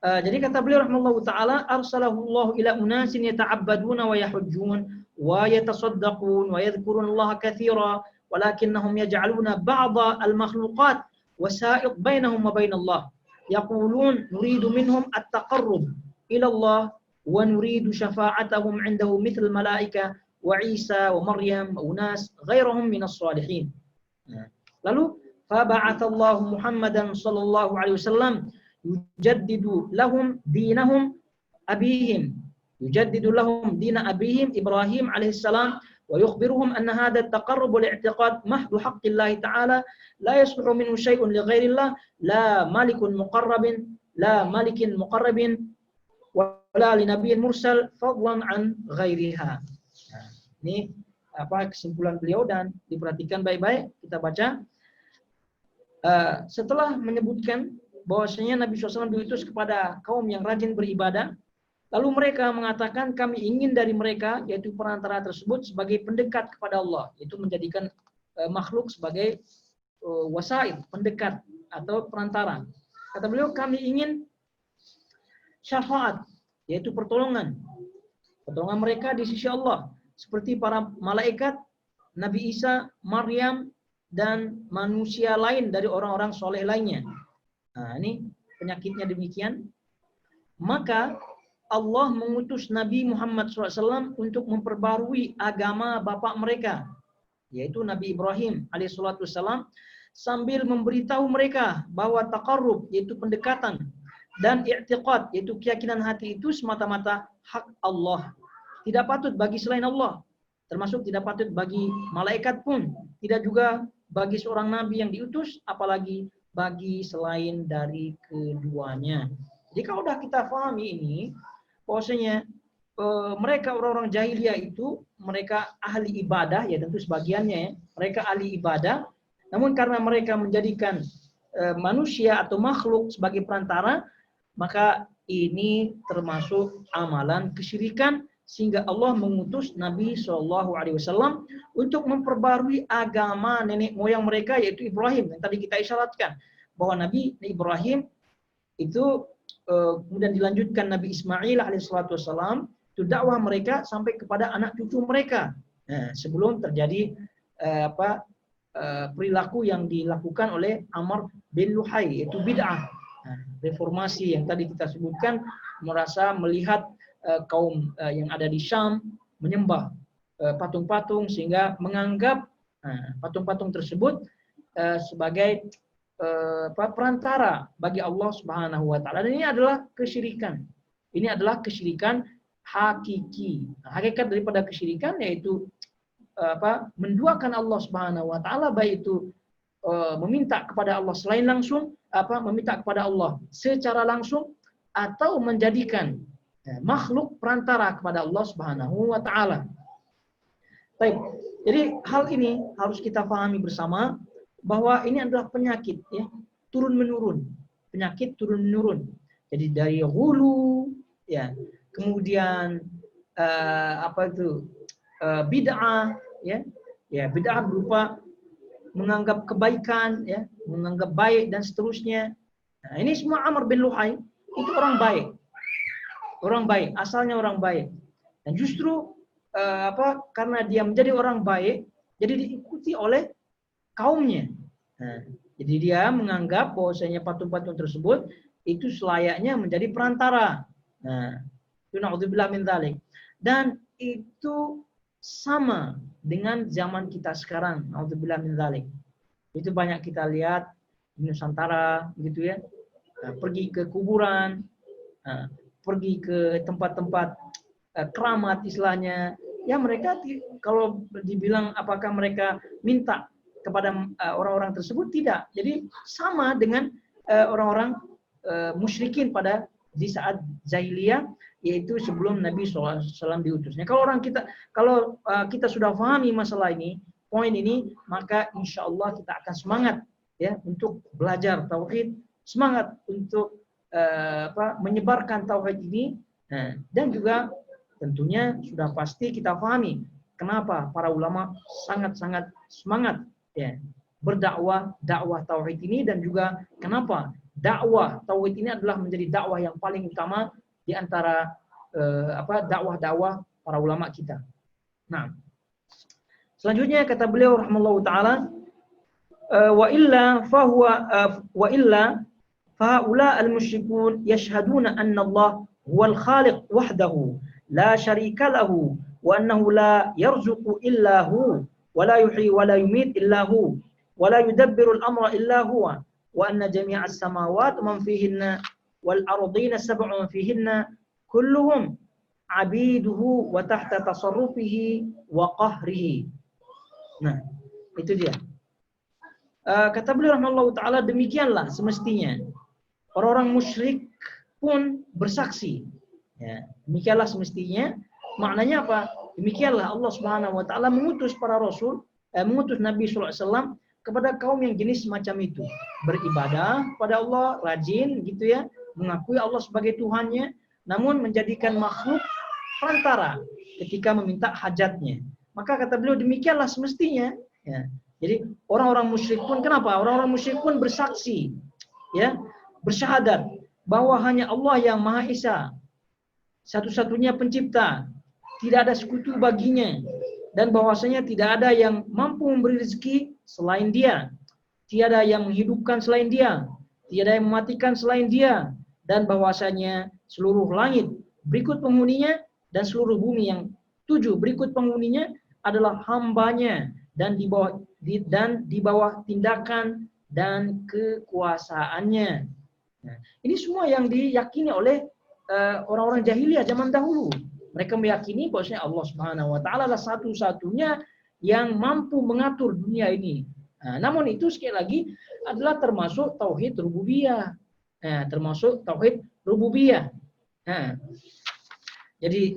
Jadi kata beliau rahimahullahu taala, arsalahullahu ila unasin yata'abbaduna wa yahujjun wa yatasaddaqun wa yadhkuruna Allah katsira walakinnahum yaj'aluna ba'dha al-makhluqat wasa'id bainahum wa bain Allah. Yaqulun nuridu minhum at-taqarrub ila Allah wa nuridu syafa'atahum 'indahu mithl malaika wa Isa wa Maryam wa unas ghairahum minas salihin. Lalu faba'athallahu Muhammadan sallallahu alaihi wasallam yujaddidu lahum dinahum abihim dina abihim Ibrahim alaihi salam wa yukhbiruhum anna hadha at-taqarrub wal i'tiqad mahdu haqqillahi ta'ala la yasluhu minhu shay'un li ghairillah la malikin muqarrabin wala li nabiyyin mursal fadlan an ghairiha. Ini kesimpulan beliau dan diperhatikan baik-baik, kita baca. Setelah menyebutkan bahwasanya Nabi SAW diutus kepada kaum yang rajin beribadah, lalu mereka mengatakan kami ingin dari mereka, yaitu perantara tersebut, sebagai pendekat kepada Allah, yaitu menjadikan makhluk sebagai wasaid, pendekat atau perantara. Kata beliau, kami ingin syafaat, yaitu pertolongan. Pertolongan mereka di sisi Allah. Seperti para malaikat, Nabi Isa, Maryam, dan manusia lain dari orang-orang soleh lainnya. Nah, ini penyakitnya demikian. Maka Allah mengutus Nabi Muhammad SAW untuk memperbarui agama bapak mereka, yaitu Nabi Ibrahim alaihissalam, sambil memberitahu mereka bahwa taqarrub, yaitu pendekatan, dan i'tiqad, yaitu keyakinan hati itu semata-mata hak Allah. Tidak patut bagi selain Allah, termasuk tidak patut bagi malaikat pun, tidak juga bagi seorang nabi yang diutus, apalagi bagi selain dari keduanya. Jadi kalau sudah kita pahami ini, bahwasanya mereka orang-orang jahiliyah itu, mereka ahli ibadah, ya tentu sebagiannya ya, mereka ahli ibadah, namun karena mereka menjadikan manusia atau makhluk sebagai perantara, maka ini termasuk amalan kesyirikan, sehingga Allah mengutus Nabi SAW untuk memperbarui agama nenek moyang mereka, yaitu Ibrahim. Yang tadi kita isyaratkan bahwa Nabi Ibrahim itu kemudian dilanjutkan Nabi Ismail alaihissalam, itu dakwah mereka sampai kepada anak cucu mereka. Nah, sebelum terjadi perilaku yang dilakukan oleh Amr bin Luhai, yaitu bid'ah. Nah, reformasi yang tadi kita sebutkan, merasa melihat kaum yang ada di Syam menyembah patung-patung, sehingga menganggap patung-patung tersebut sebagai perantara bagi Allah Subhanahu wa taala. Dan ini adalah kesyirikan. Ini adalah kesyirikan hakiki. Hakikat daripada kesyirikan yaitu menduakan Allah Subhanahu wa taala, baik itu meminta kepada Allah selain langsung, meminta kepada Allah secara langsung, atau menjadikan makhluk perantara kepada Allah Subhanahu wa taala. Baik. Jadi hal ini harus kita pahami bersama, bahwa ini adalah penyakit ya, turun menurun. Penyakit turun menurun. Jadi dari hulu ya, kemudian bid'ah ya. Ya, bid'ah berupa menganggap kebaikan ya, menganggap baik dan seterusnya. Nah, ini semua Amr bin Luhai itu orang baik. Orang baik, asalnya orang baik. Dan justru karena dia menjadi orang baik, jadi diikuti oleh kaumnya. Nah, jadi dia menganggap bahwasanya patung-patung tersebut itu selayaknya menjadi perantara. Nah, itu na'udzubillah min dzalik. Dan itu sama dengan zaman kita sekarang, na'udzubillah min dzalik. Itu banyak kita lihat di Nusantara gitu ya. Nah, pergi ke kuburan, pergi ke tempat-tempat keramat istilahnya. Ya mereka kalau dibilang apakah mereka minta kepada orang-orang tersebut, tidak. Jadi sama dengan orang-orang musyrikin pada di saat jahiliyah, yaitu sebelum Nabi SAW diutus. Nah, kalau kita sudah pahami masalah ini, poin ini, maka insya Allah kita akan semangat ya untuk belajar tauhid, semangat untuk menyebarkan tauhid ini, dan juga tentunya sudah pasti kita pahami kenapa para ulama sangat-sangat semangat ya berdakwah tauhid ini, dan juga kenapa dakwah tauhid ini adalah menjadi dakwah yang paling utama di antara dakwah-dakwah para ulama kita. Nah, selanjutnya kata beliau rahimahullahu taala, wa illa fahaula al-musyrikun yashhaduna anna Allah huwal khaliq wahdahu la syarika lahu wa annahu la yarzuqu illa hu wa la yuhyi wa la yumit illa hu wa la yudabbiru al-amra illa huwa wa anna jami'a as-samawati man fihinna wal ardina sab'u man fihinna kulluhum abiduhu wa tahta tasarrufihi wa qahrihi. Nah, itu dia. Kata beliau rahimahullahu taala, demikianlah semestinya orang-orang musyrik pun bersaksi. Ya, demikianlah semestinya. Maknanya apa? Demikianlah Allah Subhanahu wa taala mengutus para rasul, mengutus Nabi sallallahu alaihi wasallam kepada kaum yang jenis semacam itu. Beribadah pada Allah, rajin gitu ya, mengakui Allah sebagai Tuhannya, namun menjadikan makhluk perantara ketika meminta hajatnya. Maka kata beliau demikianlah semestinya. Ya. Jadi orang-orang musyrik pun, kenapa? Orang-orang musyrik pun bersaksi, ya, bersyahadat bahwa hanya Allah yang Maha Esa, satu-satunya pencipta, tidak ada sekutu baginya, dan bahwasanya tidak ada yang mampu memberi rezeki selain Dia, tiada yang menghidupkan selain Dia, tiada yang mematikan selain Dia, dan bahwasanya seluruh langit berikut penghuninya dan seluruh bumi yang 7 berikut penghuninya adalah hambanya dan di bawah tindakan dan kekuasaannya. Nah, ini semua yang diyakini oleh orang-orang jahiliyah zaman dahulu. Mereka meyakini bahwasanya Allah Subhanahu wa taala adalah satu-satunya yang mampu mengatur dunia ini. Nah, namun itu sekali lagi adalah termasuk tauhid rububiyah. Nah, termasuk tauhid rububiyah. Nah, jadi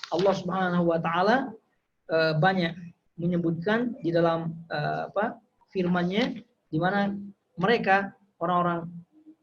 Allah Subhanahu wa taala banyak menyebutkan di dalam firman-Nya, di mana mereka orang-orang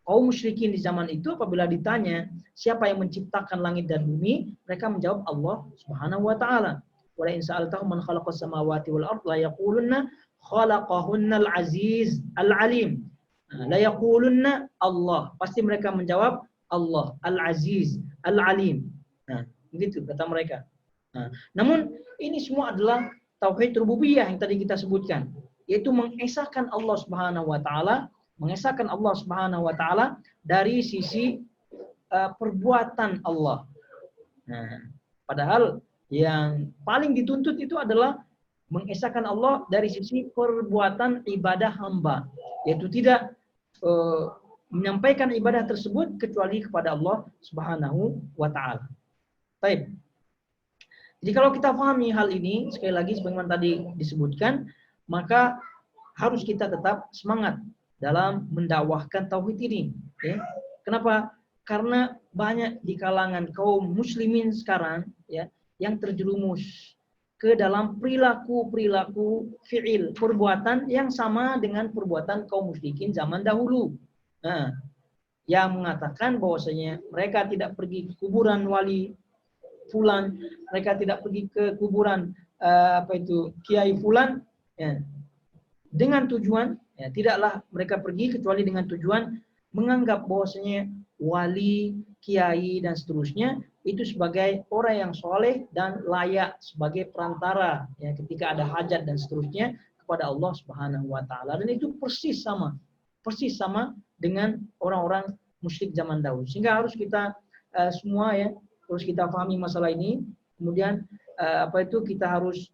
kaum musyrikin di zaman itu apabila ditanya siapa yang menciptakan langit dan bumi, mereka menjawab Allah Subhanahu wa taala. Wa in sa'altahum man khalaqas samawati wal ard la yaqulunna khalaqahunnal aziz al alim. La yaqulunna Allah. Pasti mereka menjawab Allah al-aziz al-alim. Nah, begitu kata mereka. Nah, namun ini semua adalah tauhid rububiyah yang tadi kita sebutkan, yaitu mengesahkan Allah Subhanahu wa taala, mengesahkan Allah Subhanahu wa taala dari sisi perbuatan Allah. Nah, padahal yang paling dituntut itu adalah mengesahkan Allah dari sisi perbuatan ibadah hamba, yaitu tidak menyampaikan ibadah tersebut kecuali kepada Allah Subhanahu wa taala. Baik. Jadi kalau kita pahami hal ini, sekali lagi sebagaimana tadi disebutkan, maka harus kita tetap semangat dalam mendakwahkan tauhid ini. Ya. Kenapa? Karena banyak di kalangan kaum muslimin sekarang ya yang terjerumus ke dalam perilaku fi'il, perbuatan yang sama dengan perbuatan kaum musyrikin zaman dahulu. Nah, yang mengatakan bahwasanya mereka tidak pergi ke kuburan wali fulan, mereka tidak pergi ke kuburan kiai fulan ya, dengan tujuan ya, tidaklah mereka pergi kecuali dengan tujuan menganggap bahwasanya wali, kiai dan seterusnya itu sebagai orang yang soleh dan layak sebagai perantara ya ketika ada hajat dan seterusnya kepada Allah Subhanahu wa taala, dan itu persis sama dengan orang-orang musyrik zaman dahulu. Sehingga harus kita semua ya terus kita pahami masalah ini, kemudian kita harus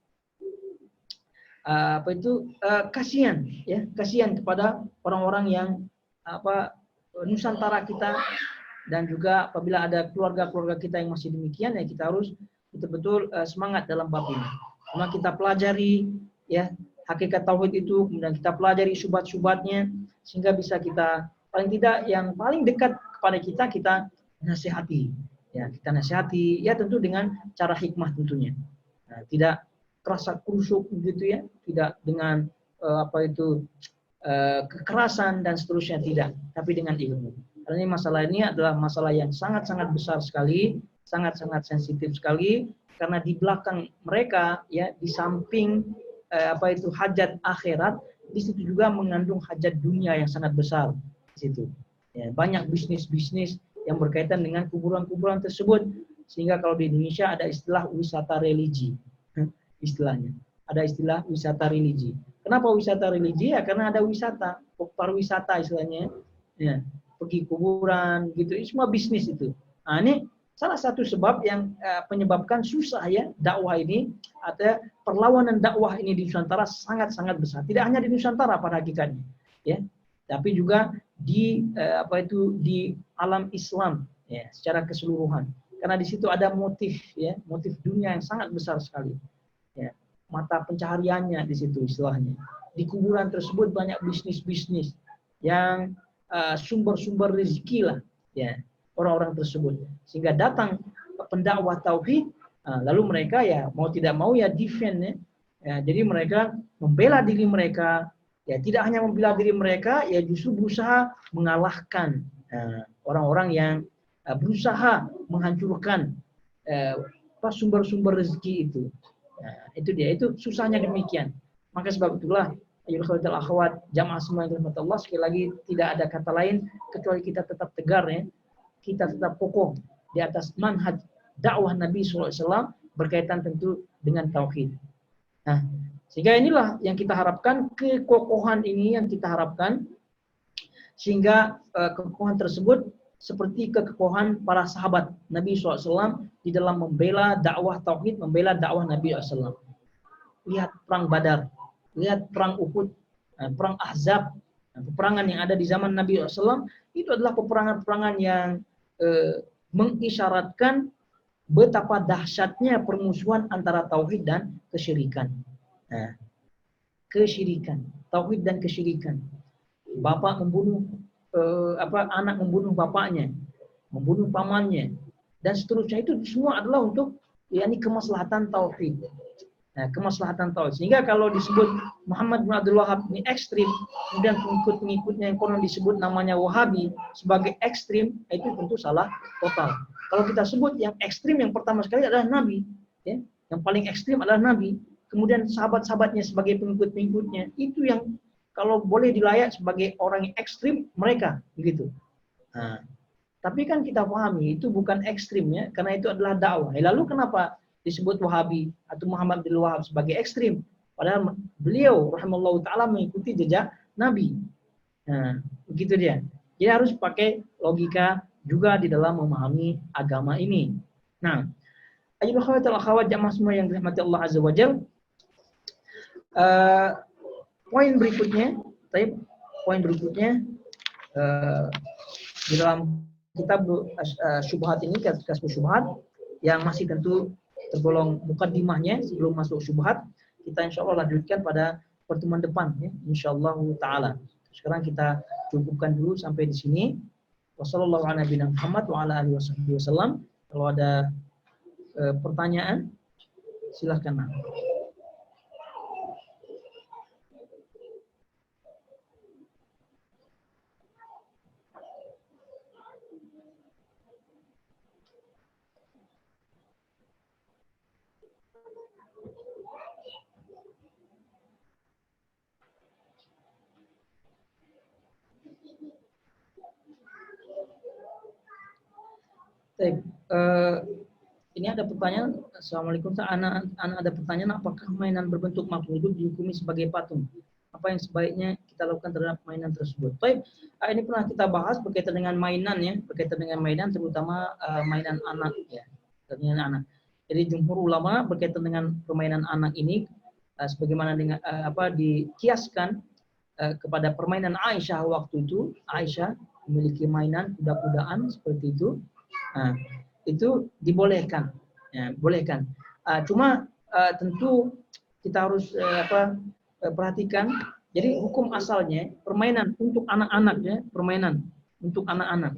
kasihan kepada orang-orang yang Nusantara kita, dan juga apabila ada keluarga-keluarga kita yang masih demikian ya kita harus betul-betul semangat dalam bab ini. Cuma kita pelajari ya hakikat tauhid itu, kemudian kita pelajari syubhat-syubhatnya sehingga bisa kita paling tidak yang paling dekat kepada kita nasihati. Ya, kita nasihati ya tentu dengan cara hikmah tentunya. Nah, tidak terasa kusuk begitu ya, tidak dengan kekerasan dan seterusnya, tidak, tapi dengan ilmu. Karena masalah ini adalah masalah yang sangat-sangat besar sekali, sangat-sangat sensitif sekali, karena di belakang mereka ya di samping hajat akhirat, di situ juga mengandung hajat dunia yang sangat besar di situ. Ya, banyak bisnis-bisnis yang berkaitan dengan kuburan-kuburan tersebut, sehingga kalau di Indonesia ada istilah wisata religi, istilahnya ada istilah wisata religi. Kenapa wisata religi? Ya karena ada wisata, pariwisata istilahnya, ya pergi kuburan gitu, ini semua bisnis itu. Nah, ini salah satu sebab yang menyebabkan susah ya dakwah ini, ada perlawanan dakwah ini di Nusantara sangat-sangat besar. Tidak hanya di Nusantara pada hakikatnya, ya, tapi juga di di alam Islam ya secara keseluruhan, karena di situ ada motif dunia yang sangat besar sekali ya, mata pencahariannya di situ istilahnya. Di kuburan tersebut banyak bisnis-bisnis yang sumber-sumber rezeki lah ya orang-orang tersebut, sehingga datang pendakwah tauhid lalu mereka ya mau tidak mau ya defend ya, jadi mereka membela diri mereka. Ya, tidak hanya membela diri mereka, ya justru berusaha mengalahkan orang-orang yang berusaha menghancurkan sumber-sumber rezeki itu. Itu dia, itu susahnya demikian. Maka sebab itulah Ayyuhal khawatil akhwat, jamaah semua yang dirahmati Allah, sekali lagi tidak ada kata lain kecuali kita tetap tegar ya. Kita tetap kokoh di atas manhaj dakwah Nabi SAW berkaitan tentu dengan tauhid. Nah, sehingga inilah yang kita harapkan, kekokohan ini yang kita harapkan, sehingga kekokohan tersebut seperti kekokohan para sahabat Nabi SAW di dalam membela dakwah tauhid, membela dakwah Nabi SAW. Lihat perang Badar, lihat perang Uhud, perang Ahzab, peperangan yang ada di zaman Nabi SAW, itu adalah peperangan-peperangan yang mengisyaratkan betapa dahsyatnya permusuhan antara tauhid dan kesyirikan. Nah, kesyirikan, tauhid dan kesyirikan. Bapak membunuh anak membunuh bapaknya, membunuh pamannya, dan seterusnya, itu semua adalah untuk yakni kemaslahatan tauhid. Nah, kemaslahatan tauhid. Sehingga kalau disebut Muhammad bin Abdul Wahab ini ekstrim, kemudian pengikut-pengikutnya yang konon disebut namanya Wahabi sebagai ekstrim, itu tentu salah total. Kalau kita sebut yang ekstrim yang pertama sekali adalah Nabi, ya. Yang paling ekstrim adalah Nabi. Kemudian sahabat-sahabatnya sebagai pengikut-pengikutnya, itu yang kalau boleh dilayak sebagai orang yang ekstrim, mereka begitu. Nah, tapi kan kita pahami itu bukan ekstrimnya, karena itu adalah dakwah. Lalu kenapa disebut Wahabi atau Muhammad bin Wahab sebagai ekstrim? Padahal beliau rahimahullah ta'ala mengikuti jejak Nabi. Nah, begitu dia. Jadi harus pakai logika juga di dalam memahami agama ini. Nah, ayyuhal khawatil akhwat jamaah semua yang dirahmati Allah Azza wa Jalla. Poin berikutnya di dalam kitab syubhat ini, kasbu syubhat yang masih tentu tergolong mukaddimahnya sebelum masuk syubhat, kita insyaallah lanjutkan pada pertemuan depan ya, insyaallah taala. Sekarang kita cukupkan dulu sampai di sini. Wassallallahu ala nabiyina Muhammad wa ala alihi wasallam. Kalau ada pertanyaan silahkan. Ini ada pertanyaan. Assalamualaikum. Anak ada pertanyaan, apakah mainan berbentuk makhluk hidup dihukumi sebagai patung? Apa yang sebaiknya kita lakukan terhadap mainan tersebut? Baik, ini pernah kita bahas berkaitan dengan mainan ya, berkaitan dengan mainan terutama mainan anak ya, dengan anak. Jadi jumhur ulama berkaitan dengan permainan anak ini sebagaimana dengan dikiaskan kepada permainan Aisyah waktu itu. Aisyah memiliki mainan kuda-kudaan seperti itu. Nah, itu dibolehkan, ya, bolehkan. Cuma tentu kita harus perhatikan. Jadi hukum asalnya permainan untuk anak-anak ya, permainan untuk anak-anak,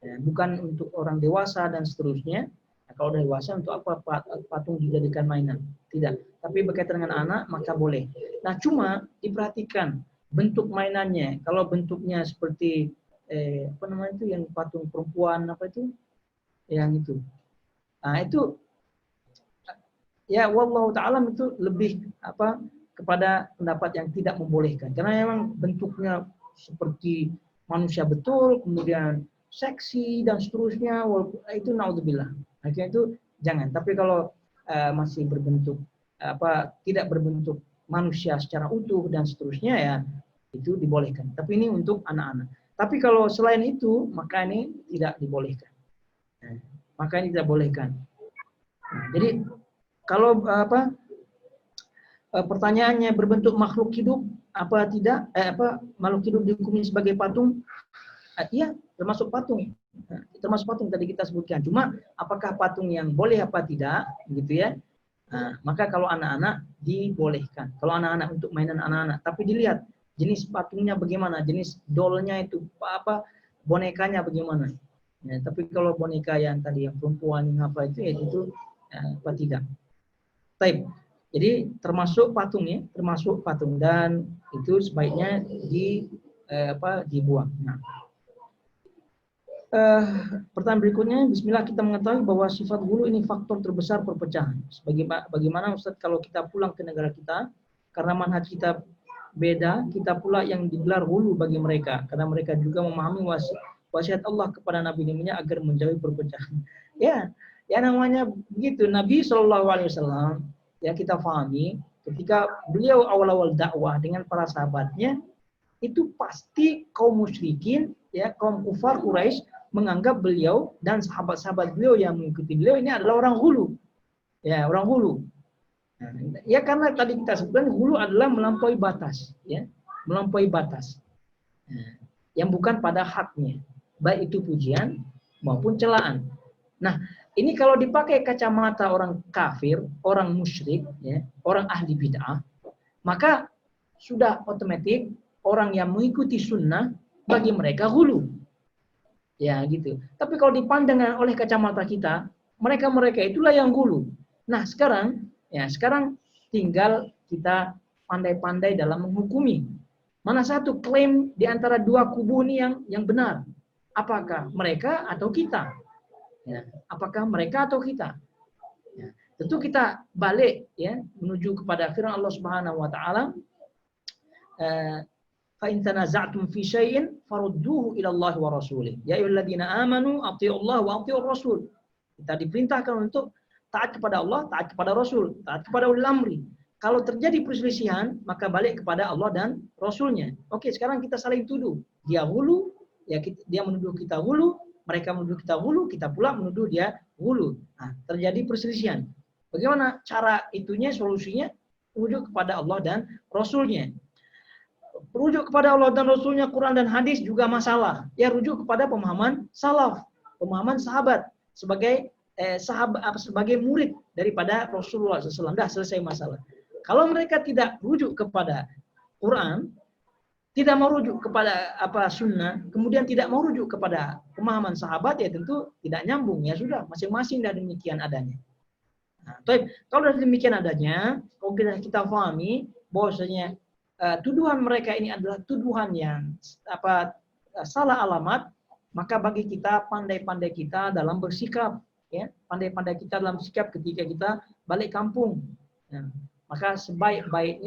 ya, bukan untuk orang dewasa dan seterusnya. Nah, kalau dewasa untuk apa patung dijadikan mainan? Tidak. Tapi berkaitan dengan anak maka boleh. Nah, cuma diperhatikan bentuk mainannya. Kalau bentuknya seperti yang patung perempuan yang itu. Nah, itu ya wallahu ta'ala itu lebih kepada pendapat yang tidak membolehkan. Karena memang bentuknya seperti manusia betul, kemudian seksi dan seterusnya, itu naudzubillah. Akhirnya itu jangan. Tapi kalau masih berbentuk tidak berbentuk manusia secara utuh dan seterusnya, ya itu dibolehkan. Tapi ini untuk anak-anak. Tapi kalau selain itu maka ini tidak dibolehkan. Maka ini tidak bolehkan. Nah, jadi kalau pertanyaannya berbentuk makhluk hidup apa tidak? Makhluk hidup dihukumi sebagai patung? Iya, termasuk patung. Termasuk patung tadi kita sebutkan. Cuma apakah patung yang boleh apa tidak, gitu ya? Nah, maka kalau anak-anak dibolehkan. Kalau anak-anak untuk mainan anak-anak, tapi dilihat jenis patungnya bagaimana, jenis dollnya itu bonekanya bagaimana. Ya, tapi kalau boneka yang tadi yang perempuan yang itu ya itu tidak. Baik. Jadi termasuk patung ya, termasuk patung dan itu sebaiknya dibuang. Nah, pertanyaan berikutnya, Bismillah, kita mengetahui bahwa sifat gulu ini faktor terbesar perpecahan. Bagaimana Ustaz kalau kita pulang ke negara kita karena manhaj kita beda, kita pula yang digelar hulu bagi mereka, karena mereka juga memahami wasiat Allah kepada Nabi-Nya agar menjauhi perpecahan. Ya, ya namanya begitu. Nabi Shallallahu Alaihi Wasallam ya kita pahami ketika beliau awal-awal dakwah dengan para sahabatnya itu pasti kaum musyrikin ya kaum kufar Quraisy menganggap beliau dan sahabat-sahabat beliau yang mengikuti beliau ini adalah orang hulu. Ya, orang hulu. Ya karena tadi kita sebutkan hulu adalah melampaui batas, ya, melampaui batas, yang bukan pada haknya, baik itu pujian maupun celaan. Nah, ini kalau dipakai kacamata orang kafir, orang musyrik, ya, orang ahli bid'ah, maka sudah otomatis orang yang mengikuti sunnah bagi mereka hulu, ya gitu. Tapi kalau dipandang oleh kacamata kita, mereka itulah yang hulu. Nah, sekarang tinggal kita pandai-pandai dalam menghukumi. Mana satu klaim di antara dua kubu ini yang benar? Apakah mereka atau kita? Ya, apakah mereka atau kita? Ya, tentu kita balik ya menuju kepada firman Allah Subhanahu wa taala, fa in tanaza'tum fi syai'in farudduhu ila Allah wa rasulih. Ya ayyuhalladzina amanu athi'ullaha wa athi'ur rasul. Kita diperintahkan untuk taat kepada Allah, taat kepada Rasul, taat kepada ulil amri. Kalau terjadi perselisihan, maka balik kepada Allah dan Rasulnya. Oke, sekarang kita saling tuduh. Dia hulu, ya dia menuduh kita hulu, mereka menuduh kita hulu, kita pula menuduh dia hulu. Nah, terjadi perselisihan. Bagaimana cara itunya, solusinya? Rujuk kepada Allah dan Rasulnya. Rujuk kepada Allah dan Rasulnya, Quran dan hadis juga masalah. Ya, rujuk kepada pemahaman salaf, pemahaman sahabat sebagai sahabat sebagai murid daripada Rasulullah SAW. Dah selesai masalah. Kalau mereka tidak rujuk kepada Quran, tidak mau rujuk kepada sunnah, kemudian tidak mau rujuk kepada pemahaman sahabat, ya tentu tidak nyambung. Ya sudah, masing-masing dah demikian adanya. Nah, kalau sudah demikian adanya, kalau kita pahami bahwasanya tuduhan mereka ini adalah tuduhan yang salah alamat, maka bagi kita pandai-pandai kita dalam bersikap. Ya, pandai-pandai kita dalam sikap ketika kita balik kampung. Ya, maka sebaik-baik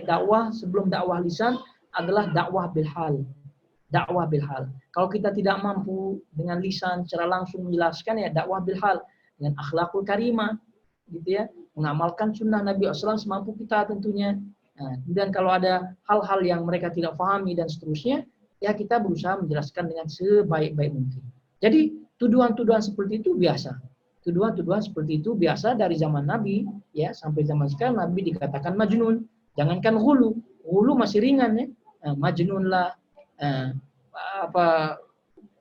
dakwah sebelum dakwah lisan adalah dakwah bil hal. Dakwah bil hal. Kalau kita tidak mampu dengan lisan secara langsung menjelaskan, ya dakwah bil hal dengan akhlakul karimah, gitu ya, mengamalkan sunnah Nabi SAW semampu kita tentunya. Nah, kemudian kalau ada hal-hal yang mereka tidak pahami dan seterusnya, ya kita berusaha menjelaskan dengan sebaik-baik mungkin. Jadi tuduhan-tuduhan seperti itu biasa. Tuduhan-tuduhan seperti itu biasa dari zaman Nabi ya sampai zaman sekarang. Nabi dikatakan majnun. Jangankan hulu. Hulu masih ringan ya. Majnun lah,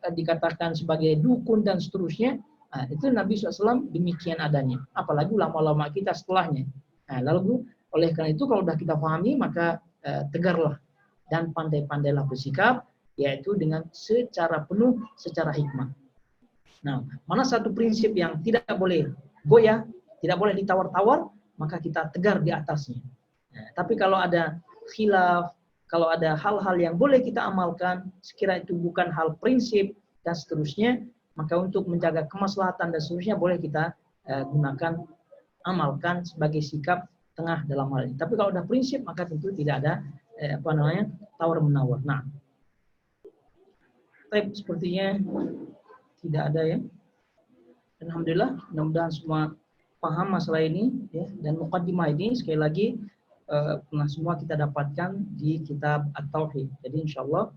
dikatakan sebagai dukun dan seterusnya. Nah, itu Nabi SAW demikian adanya. Apalagi ulama-ulama kita setelahnya. Nah, lalu oleh karena itu kalau sudah kita pahami maka tegarlah dan pandai-pandailah bersikap, yaitu dengan secara penuh, secara hikmah. Nah, mana satu prinsip yang tidak boleh goyah, tidak boleh ditawar-tawar, maka kita tegar di atasnya. Nah, tapi kalau ada khilaf, kalau ada hal-hal yang boleh kita amalkan, sekiranya itu bukan hal prinsip dan seterusnya, maka untuk menjaga kemaslahatan dan seterusnya boleh kita gunakan, amalkan sebagai sikap tengah dalam hal ini. Tapi kalau ada prinsip, maka tentu tidak ada tawar-menawar. Nah, sepertinya tidak ada ya. Alhamdulillah, mudah-mudahan semua paham masalah ini ya. Dan muqaddimah ini sekali lagi semua kita dapatkan di kitab At-Tauhid. Jadi insyaallah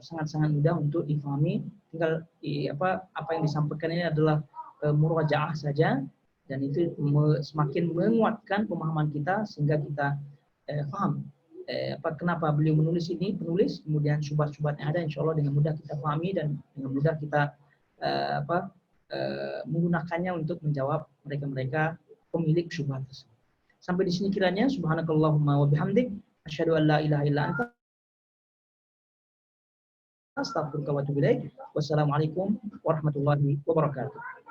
sangat-sangat mudah untuk difahami. Tinggal apa yang disampaikan ini adalah murajaah saja, dan itu semakin menguatkan pemahaman kita sehingga kita paham kenapa beliau menulis ini, penulis, kemudian syubhat-syubhatnya ada, insyaallah dengan mudah kita pahami dan dengan mudah kita menggunakannya untuk menjawab mereka-mereka pemilik syubhat tersebut. Sampai di sini kiranya. Subhanakallahumma wa bihamdik asyhadu an la ilaha illa anta astaghfiruka wa atubu ilaik. Wassalamualaikum warahmatullahi wabarakatuh.